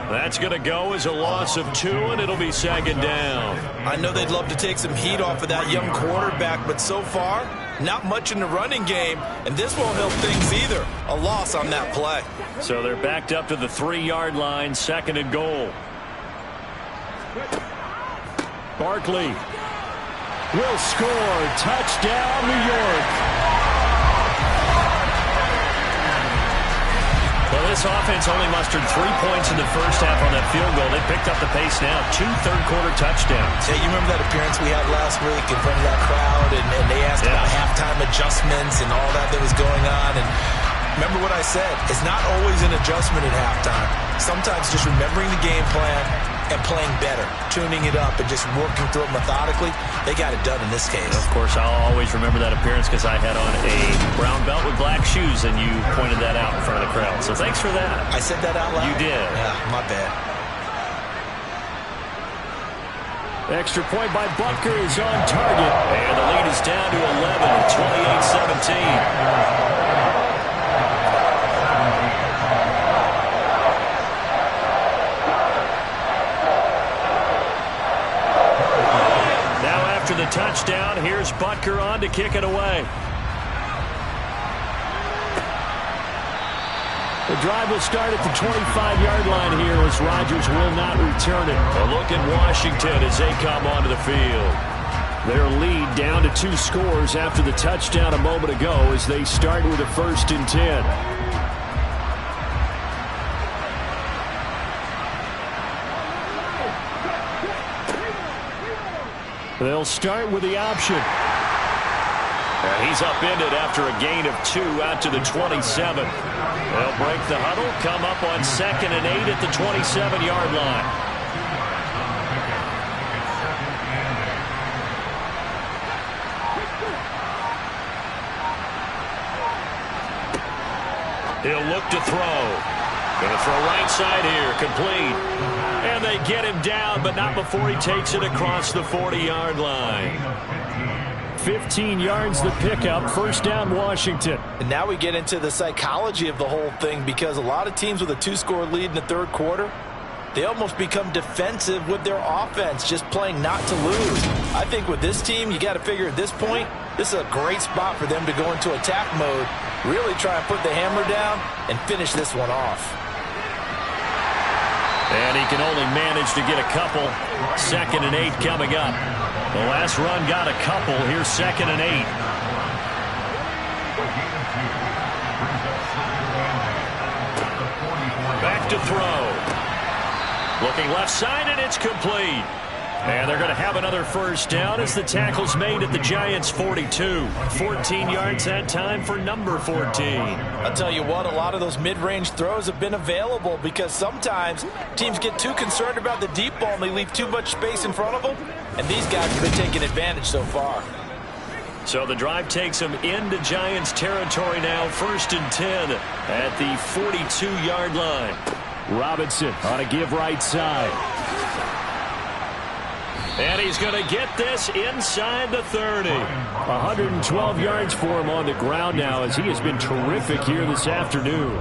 That's going to go as a loss of 2, and it'll be 2nd down. I know they'd love to take some heat off of that young quarterback, but so far, not much in the running game, and this won't help things either. A loss on that play. So they're backed up to the 3-yard line, 2nd and goal. Barkley will score. Touchdown, New York. Well, this offense only mustered 3 points in the first half on that field goal. They picked up the pace now. 2 third-quarter touchdowns. Hey, you remember that appearance we had last week in front of that crowd, and they asked about halftime adjustments and all that was going on, and Remember what I said. It's not always an adjustment at halftime. Sometimes just remembering the game plan and playing better, tuning it up and just working through it methodically. They got it done in this case. Of course, I'll always remember that appearance because I had on a brown belt with black shoes, and you pointed that out in front of the crowd. So thanks for that. I said that out loud? You did. Yeah, my bad. Extra point by Butker is on target. And the lead is down to 11, 28-17. After the touchdown, here's Butker on to kick it away. The drive will start at the 25-yard line here as Rodgers will not return it. A look at Washington as they come onto the field. Their lead down to 2 scores after the touchdown a moment ago as they start with a 1st and 10. They'll start with the option. And he's upended after a gain of 2 out to the 27. They'll break the huddle, come up on 2nd and 8 at the 27-yard line. He'll look to throw. Going to throw right side here, complete. And they get him down, but not before he takes it across the 40-yard line. 15 yards the pickup, 1st down Washington. And now we get into the psychology of the whole thing, because a lot of teams with a 2-score lead in the 3rd quarter, they almost become defensive with their offense, just playing not to lose. I think with this team, you got to figure at this point, this is a great spot for them to go into attack mode, really try and put the hammer down and finish this one off. And he can only manage to get a couple. 2nd and 8 coming up. The last run got a couple. Here's 2nd and 8. Back to throw. Looking left side, and it's complete. And they're going to have another 1st down as the tackle's made at the Giants' 42. 14 yards that time for number 14. I'll tell you what, a lot of those mid-range throws have been available because sometimes teams get too concerned about the deep ball and they leave too much space in front of them. And these guys have been taking advantage so far. So the drive takes them into Giants territory now. 1st and 10 at the 42-yard line. Robinson on a give right side. And he's going to get this inside the 30. 112 yards for him on the ground now as he has been terrific here this afternoon.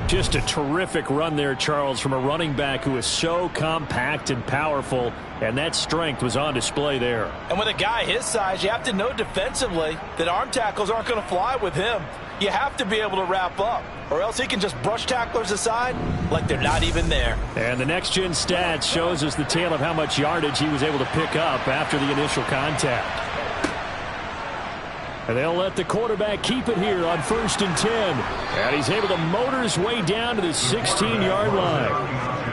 Just a terrific run there, Charles, from a running back who is so compact and powerful, and that strength was on display there. And with a guy his size, you have to know defensively that arm tackles aren't going to fly with him. You have to be able to wrap up, or else he can just brush tacklers aside like they're not even there. And the next-gen stats shows us the tale of how much yardage he was able to pick up after the initial contact. And they'll let the quarterback keep it here on 1st and 10. And he's able to motor his way down to the 16-yard line.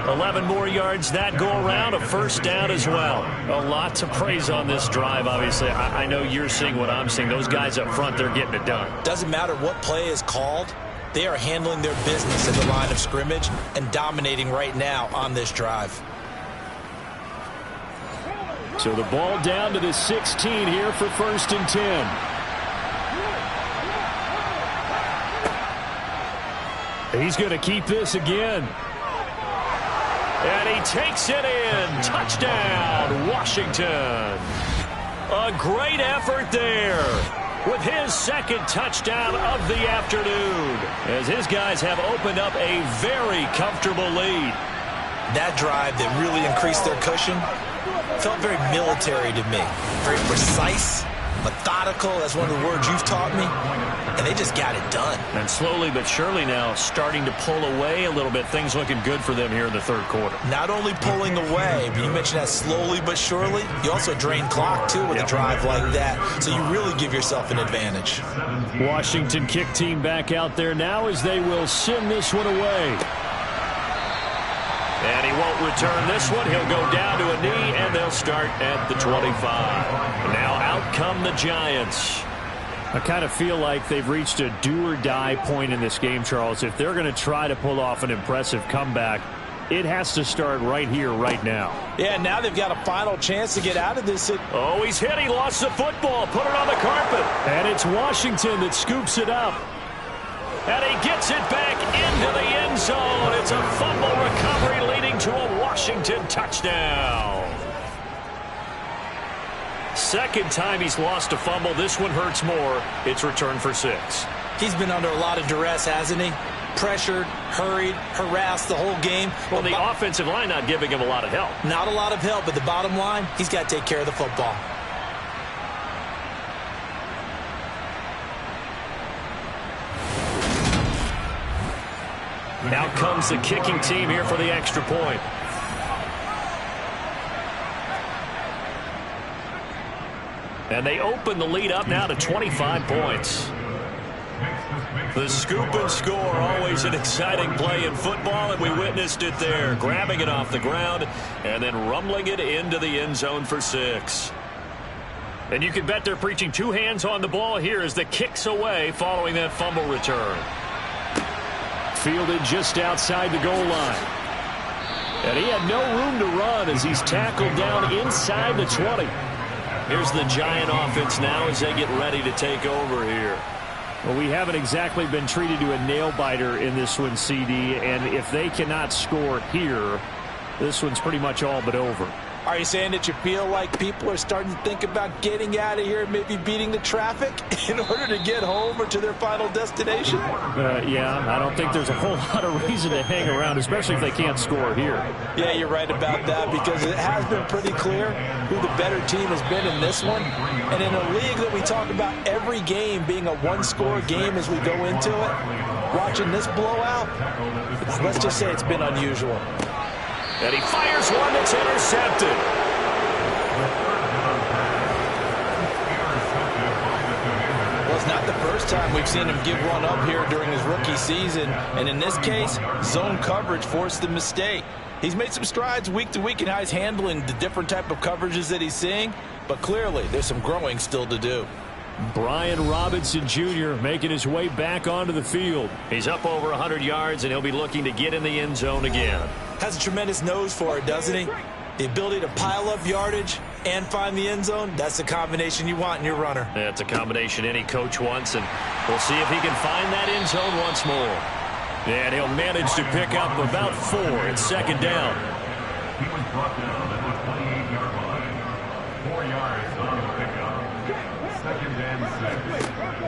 11 more yards that go around, a 1st down as well. A lot to praise on this drive, obviously. I know you're seeing what I'm seeing. Those guys up front, they're getting it done. Doesn't matter what play is called. They are handling their business at the line of scrimmage and dominating right now on this drive. So the ball down to the 16 here for 1st and 10. He's going to keep this again. And he takes it in. Touchdown, Washington. A great effort there with his 2nd touchdown of the afternoon as his guys have opened up a very comfortable lead. That drive that really increased their cushion felt very military to me. Very precise, methodical. That's one of the words you've taught me. And they just got it done. And slowly but surely now starting to pull away a little bit. Things looking good for them here in the 3rd quarter. Not only pulling away, but you mentioned that slowly but surely. You also drain clock, too, with a drive like that. So you really give yourself an advantage. Washington kick team back out there now as they will send this one away. And he won't return this one. He'll go down to a knee, and they'll start at the 25. Now out come the Giants. I kind of feel like they've reached a do-or-die point in this game, Charles. If they're going to try to pull off an impressive comeback, it has to start right here, right now. Yeah, now they've got a final chance to get out of this. Oh, he's hit. He lost the football. Put it on the carpet. And it's Washington that scoops it up. And he gets it back into the end zone. It's a fumble recovery leading to a Washington touchdown. Second time he's lost a fumble. This one hurts more. It's returned for 6. He's been under a lot of duress, hasn't he? Pressured, hurried, harassed the whole game. Well, the offensive line not giving him a lot of help. Not a lot of help, but the bottom line, he's got to take care of the football. Now comes the kicking team here for the extra point. And they open the lead up now to 25 points. The scoop and score, always an exciting play in football, and we witnessed it there. Grabbing it off the ground and then rumbling it into the end zone for 6. And you can bet they're preaching 2 hands on the ball here as the kick's away following that fumble return. Fielded just outside the goal line. And he had no room to run as he's tackled down inside the 20. Here's the Giant offense now as they get ready to take over here. Well, we haven't exactly been treated to a nail-biter in this one, CD, and if they cannot score here, this one's pretty much all but over. Are you saying that you feel like people are starting to think about getting out of here and maybe beating the traffic in order to get home or to their final destination? Yeah, I don't think there's a whole lot of reason to hang around, especially if they can't score here. Yeah, you're right about that because it has been pretty clear who the better team has been in this one. And in a league that we talk about every game being a one-score game as we go into it, watching this blowout, let's just say it's been unusual. And he fires one that's intercepted. Well, it's not the first time we've seen him give one up here during his rookie season. And in this case, zone coverage forced the mistake. He's made some strides week to week in how he's handling the different type of coverages that he's seeing. But clearly, there's some growing still to do. Brian Robinson Jr. making his way back onto the field. He's up over 100 yards, and he'll be looking to get in the end zone again. Has a tremendous nose for it, doesn't he? The ability to pile up yardage and find the end zone, that's the combination you want in your runner. That's a combination any coach wants, and we'll see if he can find that end zone once more. And he'll manage to pick up about 4 at second down. He was brought down at the 28-yard line. 4 yards on the pickup.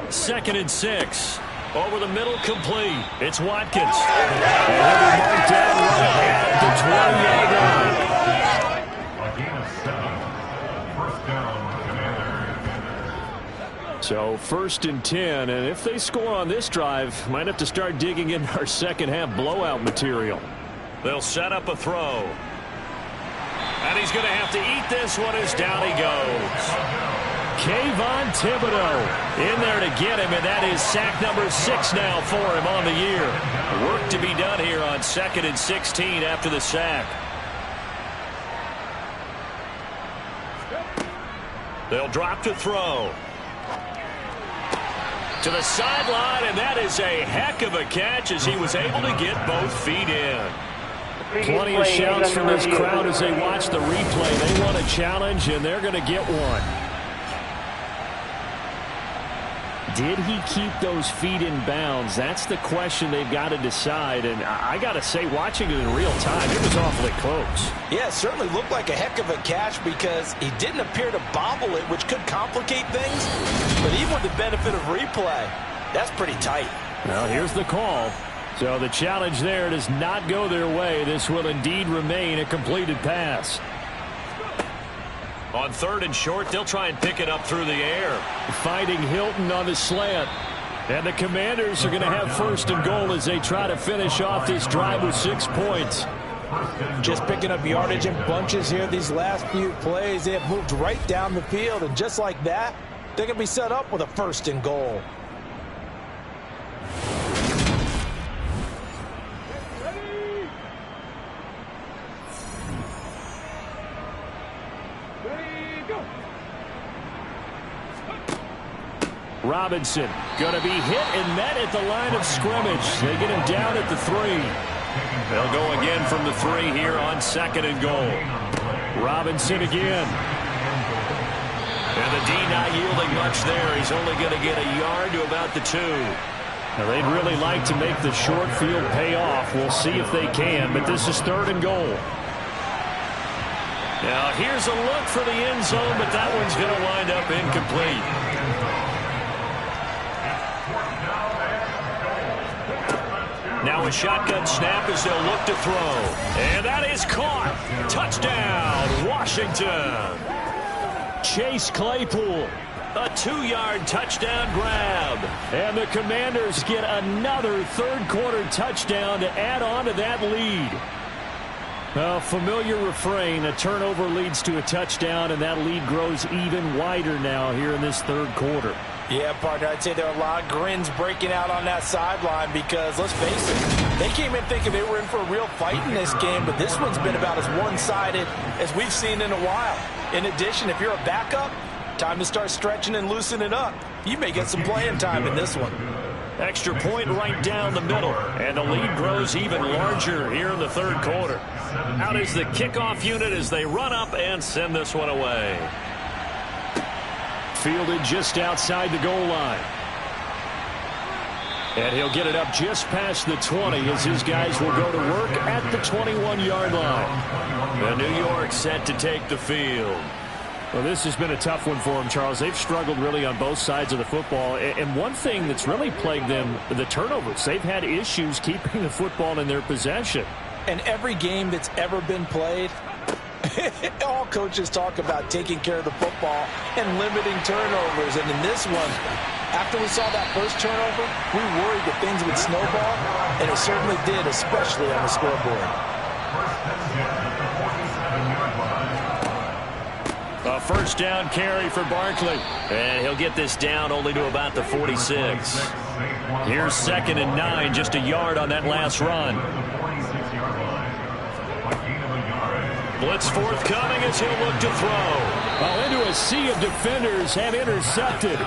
Second and 6. Over the middle, complete. It's Watkins. And he'll be marked down right at the 20-yard line. A gain of 7. First down, Commander. So 1st and 10, and if they score on this drive, might have to start digging in our second half blowout material. They'll set up a throw. And he's going to have to eat this one as down he goes. Kayvon Thibodeaux in there to get him, and that is sack number 6 now for him on the year. Work to be done here on 2nd and 16 after the sack. They'll drop to throw. To the sideline, and that is a heck of a catch as he was able to get both feet in. Plenty of shouts from this crowd as they watch the replay. They want a challenge, and they're going to get one. Did he keep those feet in bounds? That's the question they've got to decide. And I got to say, watching it in real time, it was awfully close. Yeah, it certainly looked like a heck of a catch because he didn't appear to bobble it, which could complicate things. But even with the benefit of replay, that's pretty tight. Well, here's the call. So the challenge there does not go their way. This will indeed remain a completed pass. On 3rd and short, they'll try and pick it up through the air. Fighting Hilton on the slant. And the Commanders are going to have 1st and goal as they try to finish off this drive with 6 points. Just picking up yardage in bunches here these last few plays. They have moved right down the field, and just like that, they're going to be set up with a 1st and goal. Robinson going to be hit and met at the line of scrimmage. They get him down at the 3. They'll go again from the 3 here on 2nd and goal. Robinson again. And the D not yielding much there. He's only going to get a yard to about the 2. Now, they'd really like to make the short field pay off. We'll see if they can, but this is 3rd and goal. Now, here's a look for the end zone, but that one's going to wind up incomplete. Now a shotgun snap as they'll look to throw. And that is caught. Touchdown, Washington. Chase Claypool. A 2-yard touchdown grab. And the Commanders get another third-quarter touchdown to add on to that lead. A familiar refrain. A turnover leads to a touchdown, and that lead grows even wider now here in this third quarter. Yeah, partner, I'd say there are a lot of grins breaking out on that sideline because, let's face it, they came in thinking they were in for a real fight in this game, but this one's been about as one-sided as we've seen in a while. In addition, if you're a backup, time to start stretching and loosening up. You may get some playing time in this one. Extra point right down the middle, and the lead grows even larger here in the third quarter. Out is the kickoff unit as they run up and send this one away. Fielded just outside the goal line. And he'll get it up just past the 20 as his guys will go to work at the 21-yard line. And New York set to take the field. Well, this has been a tough one for them, Charles. They've struggled really on both sides of the football. And one thing that's really plagued them, the turnovers. They've had issues keeping the football in their possession. And every game that's ever been played, all coaches talk about taking care of the football and limiting turnovers. And in this one, after we saw that first turnover, we worried that things would snowball, and it certainly did, especially on the scoreboard. A first down carry for Barkley. And he'll get this down only to about the 46. Here's 2nd and 9, just a yard on that last run. Blitz forthcoming as he'll look to throw. Well, into a sea of defenders have intercepted.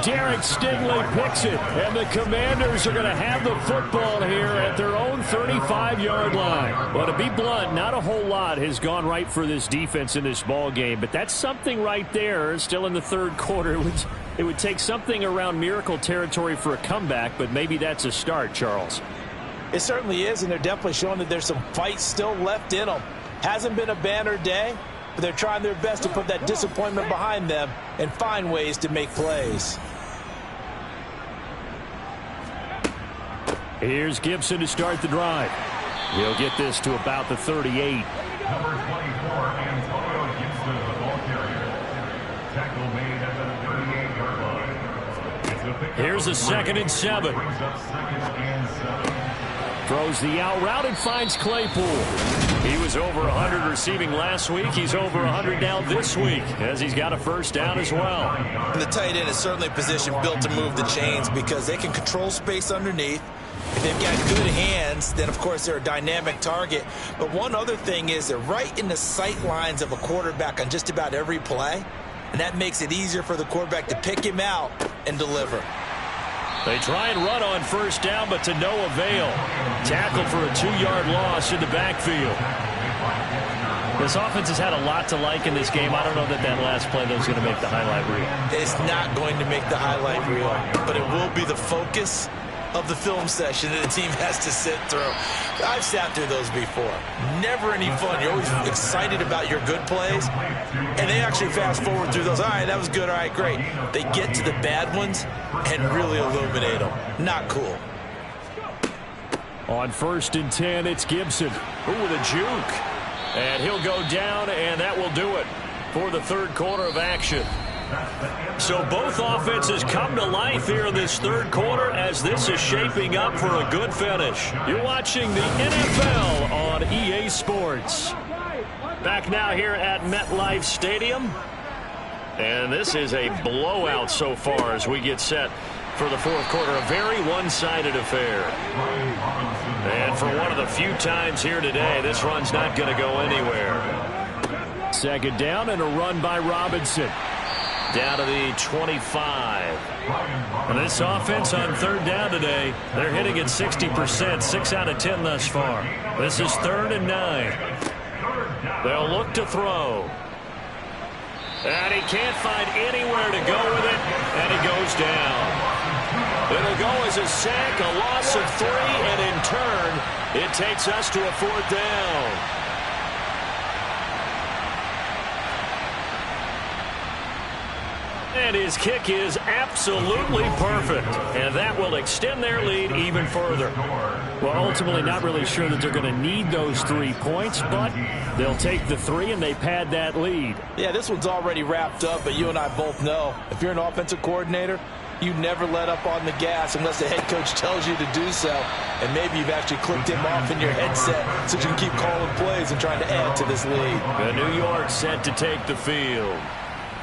Derek Stingley picks it, and the Commanders are going to have the football here at their own 35-yard line. Well, to be blunt, not a whole lot has gone right for this defense in this ball game, but that's something right there. Still in the third quarter, it would take something around miracle territory for a comeback, but maybe that's a start, Charles. It certainly is, and they're definitely showing that there's some fight still left in them. Hasn't been a banner day, but they're trying their best to put that disappointment behind them and find ways to make plays. Here's Gibson to start the drive. He'll get this to about the 38. Number 24, Antonio Gibson, the ball carrier. Tackle made at the 38-yard line. Here's a 2nd and 7. Brings up 2nd and 7. Throws the out route and finds Claypool. He was over 100 receiving last week. He's over 100 now this week as he's got a first down as well. And the tight end is certainly a position built to move the chains because they can control space underneath. If they've got good hands, then, of course, they're a dynamic target. But one other thing is they're right in the sight lines of a quarterback on just about every play, and that makes it easier for the quarterback to pick him out and deliver. They try and run on first down, but to no avail. Tackle for a 2-yard loss in the backfield. This offense has had a lot to like in this game. I don't know that last play that was going to make the highlight reel. It's not going to make the highlight reel, but it will be the focus of the film session that the team has to sit through. I've sat through those before. Never any fun. You're always excited about your good plays, and they actually fast forward through those. All right, that was good. All right, great. They get to the bad ones and really illuminate them. Not cool. On 1st and 10, it's Gibson. Ooh, with a juke. And he'll go down, and that will do it for the third quarter of action. So both offenses come to life here in this third quarter as this is shaping up for a good finish. You're watching the NFL on EA Sports. Back now here at MetLife Stadium. And this is a blowout so far as we get set for the fourth quarter. A very one-sided affair. And for one of the few times here today, this run's not going to go anywhere. 2nd down and a run by Robinson. Down to the 25. And this offense on third down today, they're hitting at 60%, 6 out of 10 thus far. This is 3rd and 9. They'll look to throw. And he can't find anywhere to go with it, and he goes down. It'll go as a sack, a loss of 3, and in turn, it takes us to a 4th down. And his kick is absolutely perfect. And that will extend their lead even further. Well, ultimately not really sure that they're going to need those 3 points, but they'll take the 3 and they pad that lead. Yeah, this one's already wrapped up, but you and I both know if you're an offensive coordinator, you never let up on the gas unless the head coach tells you to do so. And maybe you've actually clicked him off in your headset so you can keep calling plays and trying to add to this lead. And New York set to take the field.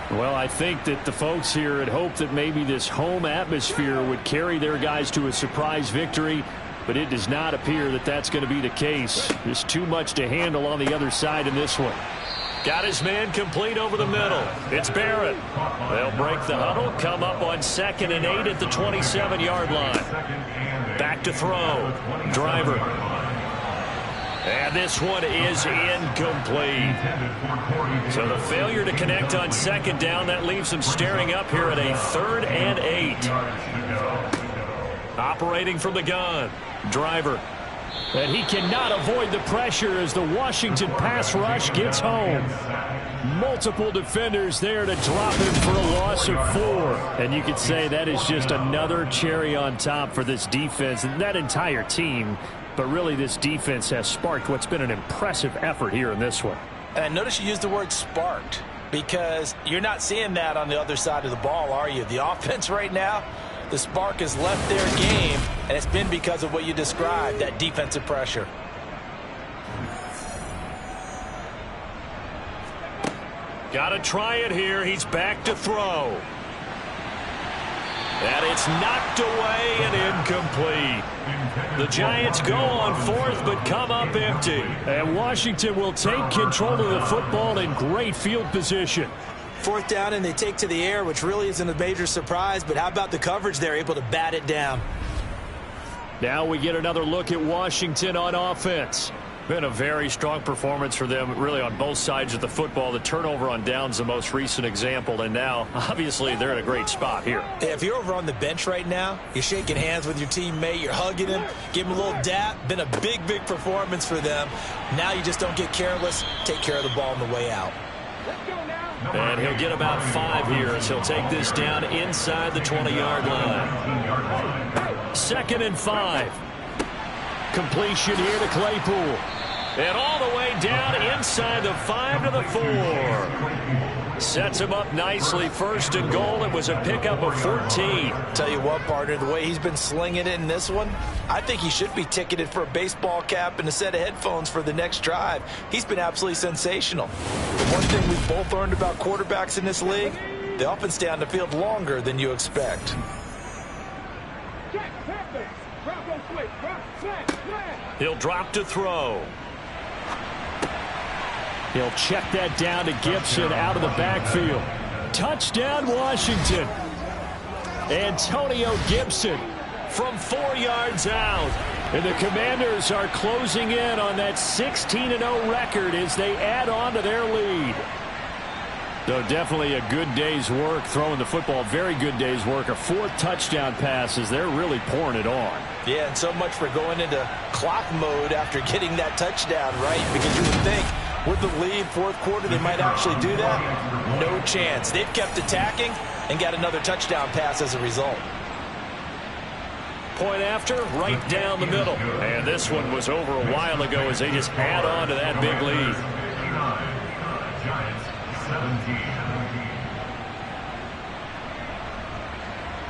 Well, I think that the folks here had hoped that maybe this home atmosphere would carry their guys to a surprise victory, but it does not appear that that's going to be the case. There's too much to handle on the other side in this one. Got his man complete over the middle. It's Barrett. They'll break the huddle, come up on 2nd and 8 at the 27-yard line. Back to throw. Driver. And this one is incomplete. So the failure to connect on 2nd down, that leaves them staring up here at a 3rd and 8. Operating from the gun. Driver. And he cannot avoid the pressure as the Washington pass rush gets home. Multiple defenders there to drop him for a loss of 4. And you could say that is just another cherry on top for this defense and that entire team. But really, this defense has sparked what's been an impressive effort here in this one. And I notice you used the word sparked because you're not seeing that on the other side of the ball, are you? The offense right now, the spark has left their game, and it's been because of what you described, that defensive pressure. Got to try it here. He's back to throw. And it's knocked away and incomplete. The Giants go on 4th but come up empty. And Washington will take control of the football in great field position. 4th down and they take to the air, which really isn't a major surprise, but how about the coverage? They're able to bat it down. Now we get another look at Washington on offense. Been a very strong performance for them, really, on both sides of the football. The turnover on downs, the most recent example, and now, obviously, they're in a great spot here. If you're over on the bench right now, you're shaking hands with your teammate, you're hugging him, give him a little dap. Been a big, big performance for them. Now you just don't get careless. Take care of the ball on the way out. And he'll get about 5 here as he'll take this down inside the 20-yard line. 2nd and 5. Completion here to Claypool. And all the way down inside the 5 to the 4. Sets him up nicely. 1st and goal. It was a pickup of 14. Tell you what, partner, the way he's been slinging it in this one, I think he should be ticketed for a baseball cap and a set of headphones for the next drive. He's been absolutely sensational. The one thing we've both learned about quarterbacks in this league, they often stay on the field longer than you expect. He'll drop to throw. He'll check that down to Gibson out of the backfield. Touchdown, Washington. Antonio Gibson from 4 yards out. And the Commanders are closing in on that 16-0 record as they add on to their lead. So definitely a good day's work throwing the football. Very good day's work. A 4th touchdown pass as they're really pouring it on. Yeah, and so much for going into clock mode after getting that touchdown, right? Because you would think with the lead, 4th quarter, they might actually do that. No chance. They've kept attacking and got another touchdown pass as a result. Point after, right down the middle. And this one was over a while ago as they just add on to that big lead.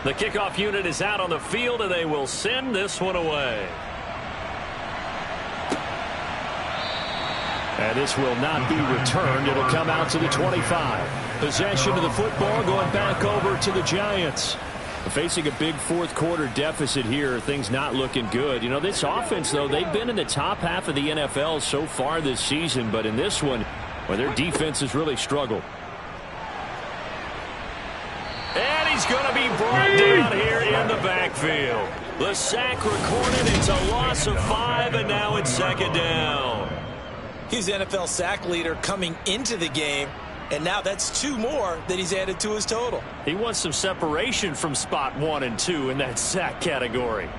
The kickoff unit is out on the field, and they will send this one away. And this will not be returned. It'll come out to the 25. Possession of the football going back over to the Giants. Facing a big 4th quarter deficit here, things not looking good. You know, this offense, though, they've been in the top half of the NFL so far this season, but in this one, well, their defense has really struggled. he's going to be brought down here in the backfield. The sack recorded. It's a loss of 5, and now it's second down. He's the NFL sack leader coming into the game, and now that's 2 more that he's added to his total. He wants some separation from spot 1 and 2 in that sack category.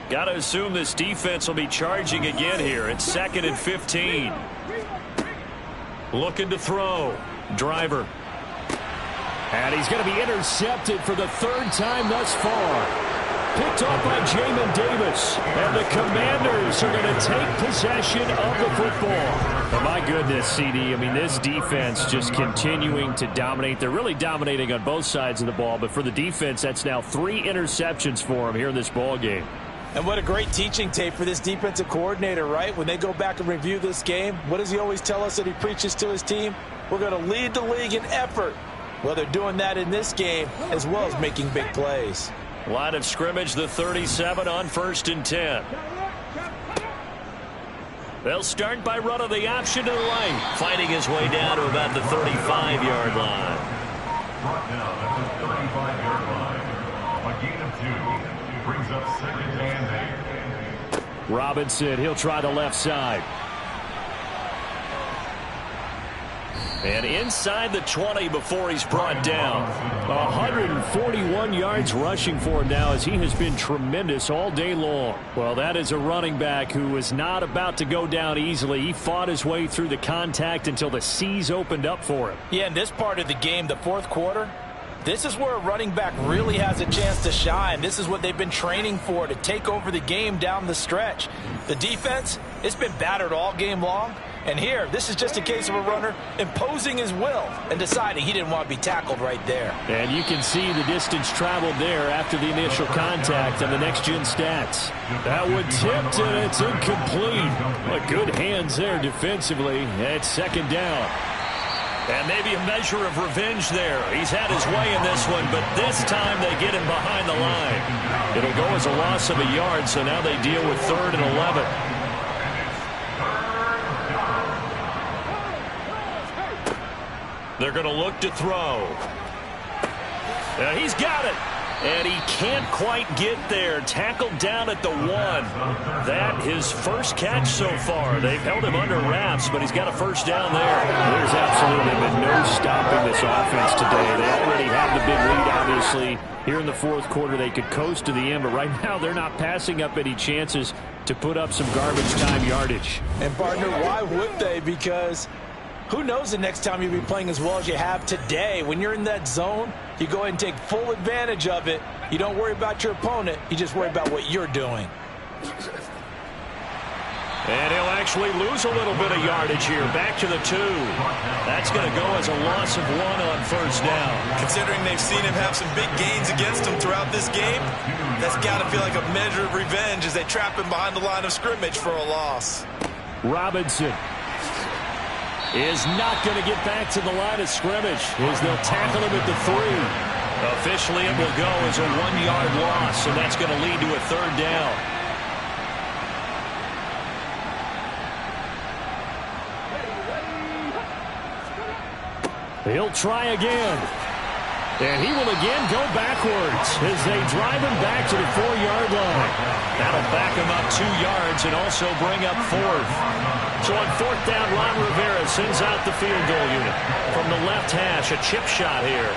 Got to assume this defense will be charging again here. It's 2nd and 15. Looking to throw. Driver. And he's going to be intercepted for the 3rd time thus far. Picked off by Jamin Davis. And the Commanders are going to take possession of the football. Oh, my goodness, CD. I mean, this defense just continuing to dominate. They're really dominating on both sides of the ball. But for the defense, that's now 3 interceptions for them here in this ball game. And what a great teaching tape for this defensive coordinator, right? When they go back and review this game, what does he always tell us that he preaches to his team? We're going to lead the league in effort. Well, they're doing that in this game as well as making big plays. Line of scrimmage, the 37 on 1st and 10. They'll start by running the option to the right. Fighting his way down to about the 35-yard line. Brought down at the 35-yard line. A gain of 2. Brings up 2nd and 8. Robinson, he'll try the left side. And inside the 20 before he's brought down. 141 yards rushing for him now as he has been tremendous all day long. Well, that is a running back who is not about to go down easily. He fought his way through the contact until the seas opened up for him. Yeah, in this part of the game, the 4th quarter, this is where a running back really has a chance to shine. This is what they've been training for, to take over the game down the stretch. The defense, it's been battered all game long. And here, this is just a case of a runner imposing his will and deciding he didn't want to be tackled right there. And you can see the distance traveled there after the initial contact on the next-gen stats. That one tipped, and it's incomplete. But good hands there defensively. It's 2nd down. And maybe a measure of revenge there. He's had his way in this one, but this time they get him behind the line. It'll go as a loss of a yard, so now they deal with 3rd and 11. They're going to look to throw. He's got it. And he can't quite get there. Tackled down at the 1. That his first catch so far. They've held him under wraps, but he's got a 1st down there. There's absolutely been no stopping this offense today. They already have the big lead, obviously. Here in the 4th quarter, they could coast to the end, but right now they're not passing up any chances to put up some garbage time yardage. And, partner, why would they? Because who knows the next time you'll be playing as well as you have today. When you're in that zone, you go ahead and take full advantage of it. You don't worry about your opponent. You just worry about what you're doing. And he'll actually lose a little bit of yardage here. Back to the 2. That's going to go as a loss of 1 on 1st down. Considering they've seen him have some big gains against him throughout this game, that's got to feel like a measure of revenge as they trap him behind the line of scrimmage for a loss. Robinson is not going to get back to the line of scrimmage as they'll tackle him at the 3. Officially, it will go as a 1-yard loss, and that's going to lead to a 3rd down. He'll try again. And he will again go backwards as they drive him back to the 4-yard line. That'll back him up 2 yards and also bring up 4th. So on 4th down, Ron Rivera sends out the field goal unit. From the left hash, a chip shot here.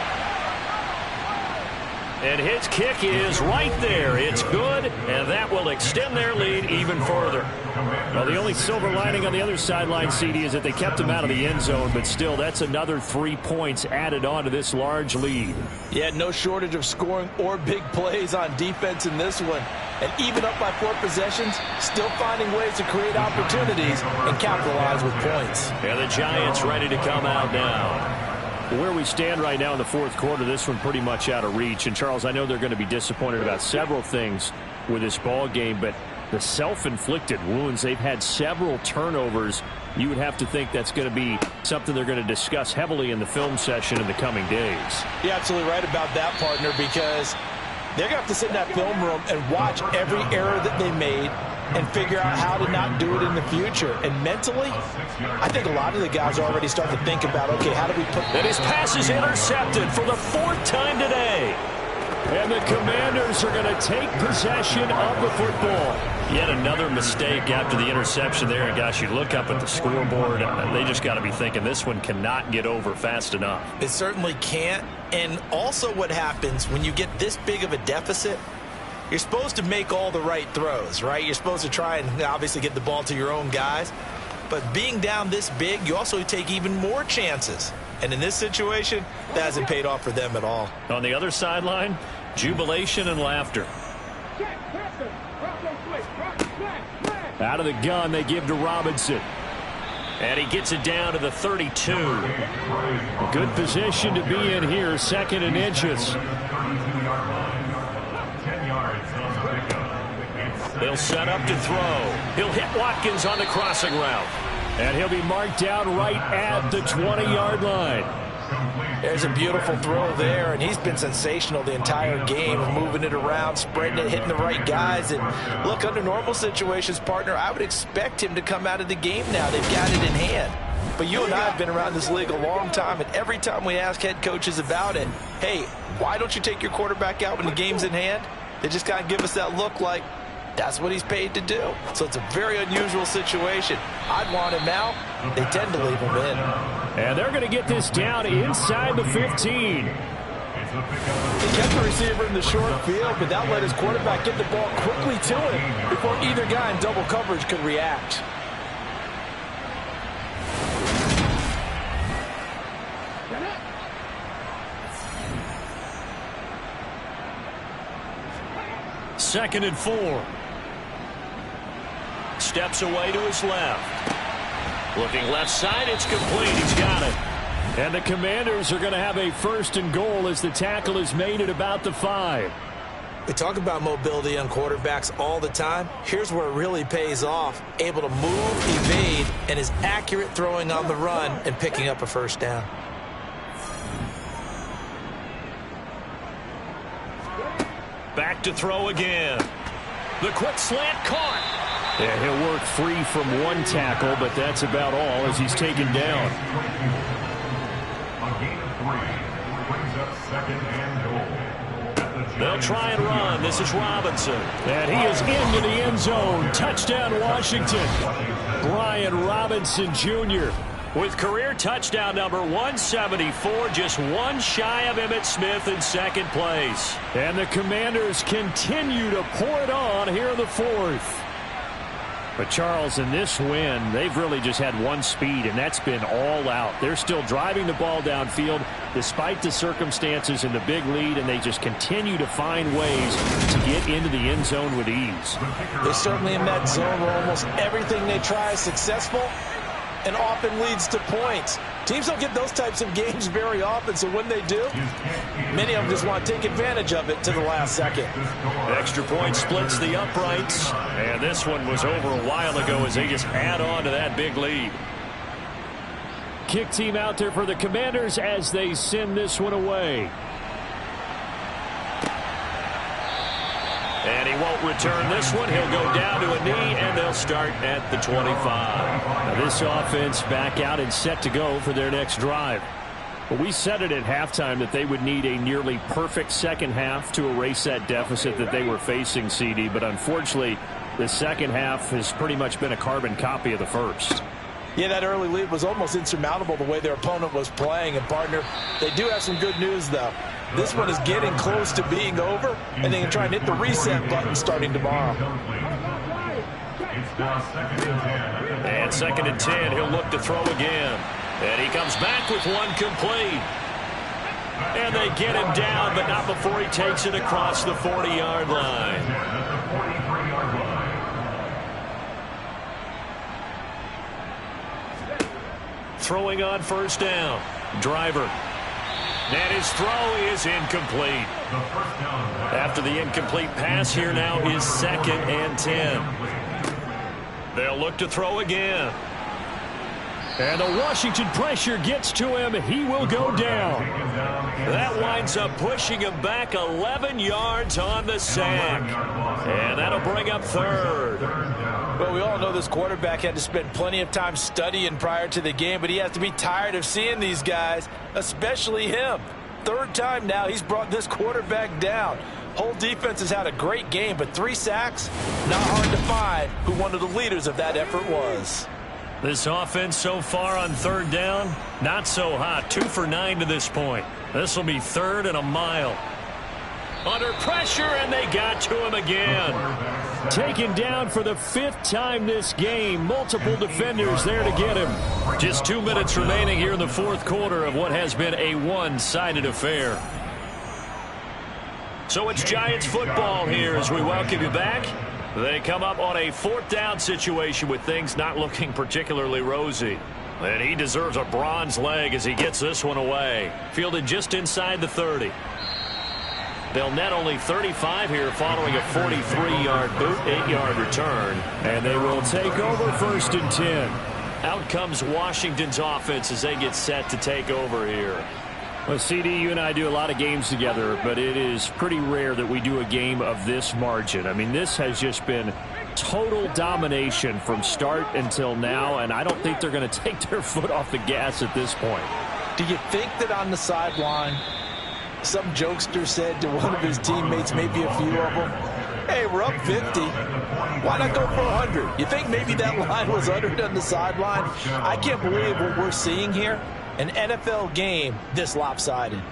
And his kick is right there. It's good, and that will extend their lead even further. Well, the only silver lining on the other sideline, CD, is that they kept him out of the end zone, but still, that's another 3 points added on to this large lead. Yeah, no shortage of scoring or big plays on defense in this one. And even up by 4 possessions, still finding ways to create opportunities and capitalize with points. Yeah, the Giants ready to come out now. Where we stand right now in the 4th quarter, this one pretty much out of reach. And, Charles, I know they're going to be disappointed about several things with this ball game, but the self-inflicted wounds, they've had several turnovers. You would have to think that's going to be something they're going to discuss heavily in the film session in the coming days. You're absolutely right about that, partner, because they're going to have to sit in that film room and watch every error that they made and figure out how to not do it in the future. And mentally, I think a lot of the guys already start to think about, okay, how do we put... And his pass is intercepted for the 4th time today. And the Commanders are going to take possession of the football. Yet another mistake after the interception there. And, gosh, you look up at the scoreboard, they just got to be thinking this one cannot get over fast enough. It certainly can't. And also what happens when you get this big of a deficit, you're supposed to make all the right throws, right? You're supposed to try and obviously get the ball to your own guys. But being down this big, you also take even more chances. And in this situation, that hasn't paid off for them at all. On the other sideline, jubilation and laughter. Out of the gun, they give to Robinson. And he gets it down to the 32. Good position to be in here, 2nd and inches. They'll set up to throw. He'll hit Watkins on the crossing route. And he'll be marked down right at the 20-yard line. There's a beautiful throw there, and he's been sensational the entire game, moving it around, spreading it, hitting the right guys. And look, under normal situations, partner, I would expect him to come out of the game now. They've got it in hand. But you and I have been around this league a long time, and every time we ask head coaches about it, hey, why don't you take your quarterback out when the game's in hand? They just kind of give us that look like, that's what he's paid to do. So it's a very unusual situation. I'd want him out. They tend to leave him in. And they're going to get this down inside the 15. He kept the receiver in the short field, but that let his quarterback get the ball quickly to him before either guy in double coverage could react. Second and 4. Steps away to his left. Looking left side, it's complete. He's got it. And the Commanders are going to have a 1st and goal as the tackle is made at about the 5. We talk about mobility on quarterbacks all the time. Here's where it really pays off. Able to move, evade, and is accurate throwing on the run and picking up a 1st down. Back to throw again. The quick slant caught. Yeah, he'll work free from one tackle, but that's about all as he's taken down. A gain of 3 brings up 2nd and goal. They'll try and run. This is Robinson. And he is into the end zone. Touchdown, Washington. Brian Robinson, Jr. with career touchdown number 174, just one shy of Emmitt Smith in 2nd place. And the Commanders continue to pour it on here in the 4th. But, Charles, in this win, they've really just had one speed, and that's been all out. They're still driving the ball downfield despite the circumstances and the big lead, and they just continue to find ways to get into the end zone with ease. They're certainly in that zone where almost everything they try is successful and often leads to points. Teams don't get those types of games very often, so when they do, many of them just want to take advantage of it to the last second. Extra point splits the uprights, and this one was over a while ago as they just add on to that big lead. Kick team out there for the Commanders as they send this one away. And he won't return this one. He'll go down to a knee, and they'll start at the 25. Now this offense back out and set to go for their next drive. Well, we said it at halftime that they would need a nearly perfect second half to erase that deficit that they were facing, CD. But unfortunately, the second half has pretty much been a carbon copy of the first. Yeah, that early lead was almost insurmountable the way their opponent was playing. And, partner, they do have some good news, though. This one is getting close to being over, and they can try and hit the reset button starting tomorrow. And 2nd and 10, he'll look to throw again. And he comes back with one complete. And they get him down, but not before he takes it across the 40-yard line. Throwing on 1st down. Driver. And his throw is incomplete. After the incomplete pass, here now is 2nd and 10. They'll look to throw again. And the Washington pressure gets to him. He will go down. That winds up pushing him back 11 yards on the sack. And that'll bring up third. Well, we all know this quarterback had to spend plenty of time studying prior to the game, but he has to be tired of seeing these guys, especially him. Third time now he's brought this quarterback down. Whole defense has had a great game, but 3 sacks, not hard to find who one of the leaders of that effort was. This offense so far on third down, not so hot. 2 for 9 to this point. This will be third and a mile. Under pressure, and they got to him again. Taken down for the 5th time this game. Multiple defenders there to get him. Just 2 minutes remaining here in the 4th quarter of what has been a one-sided affair. So it's Giants football here as we welcome you back. They come up on a 4th down situation with things not looking particularly rosy. And he deserves a bronze leg as he gets this one away. Fielded just inside the 30. They'll net only 35 here following a 43-yard boot, 8-yard return. And they will take over 1st and 10. Out comes Washington's offense as they get set to take over here. Well, CD, you and I do a lot of games together, but it is pretty rare that we do a game of this margin. I mean, this has just been total domination from start until now, and I don't think they're going to take their foot off the gas at this point. Do you think that on the sideline, some jokester said to one of his teammates, maybe a few of them, hey, we're up 50. Why not go for 100? You think maybe that line was uttered on the sideline? I can't believe what we're seeing here. An NFL game this lopsided.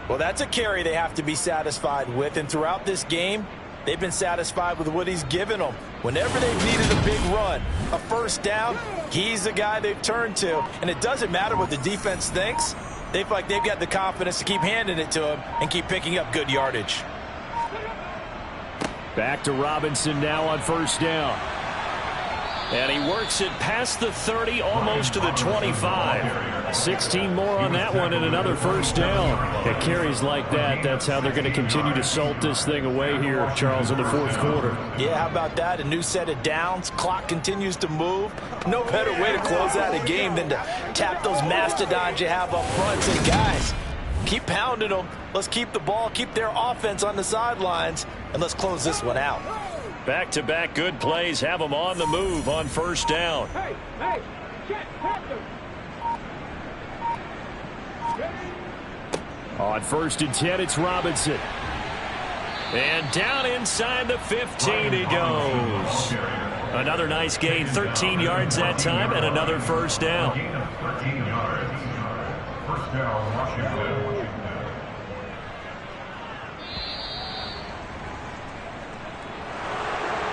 Well, that's a carry they have to be satisfied with, and throughout this game, they've been satisfied with what he's given them. Whenever they've needed a big run, a 1st down, he's the guy they've turned to, and it doesn't matter what the defense thinks. They feel like they've got the confidence to keep handing it to him and keep picking up good yardage. Back to Robinson now on 1st down. And he works it past the 30, almost to the 25. 16 more on that one and another 1st down. It carries like that. That's how they're going to continue to salt this thing away here, Charles, in the 4th quarter. Yeah, how about that? A new set of downs. Clock continues to move. No better way to close out a game than to tap those mastodons you have up front. Say, guys, keep pounding them. Let's keep the ball, keep their offense on the sidelines, and let's close this one out. Back-to-back good plays have them on the move on 1st down. On 1st and 10, it's Robinson. And down inside the 15 he goes. Another nice gain, 13 yards that time, and another 1st down. 13 yards. 1st down, Washington.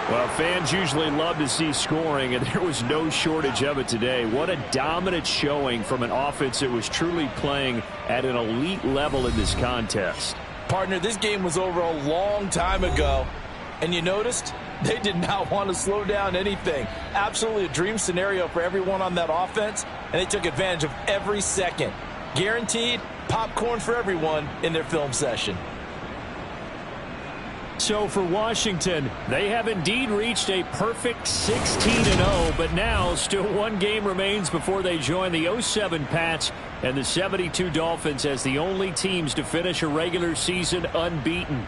Well, fans usually love to see scoring, and there was no shortage of it today. What a dominant showing from an offense that was truly playing at an elite level in this contest. Partner, this game was over a long time ago, and you noticed they did not want to slow down anything. Absolutely a dream scenario for everyone on that offense, and they took advantage of every second. Guaranteed popcorn for everyone in their film session. So for Washington, they have indeed reached a perfect 16-0, but now still one game remains before they join the 07 Pats and the 72 Dolphins as the only teams to finish a regular season unbeaten.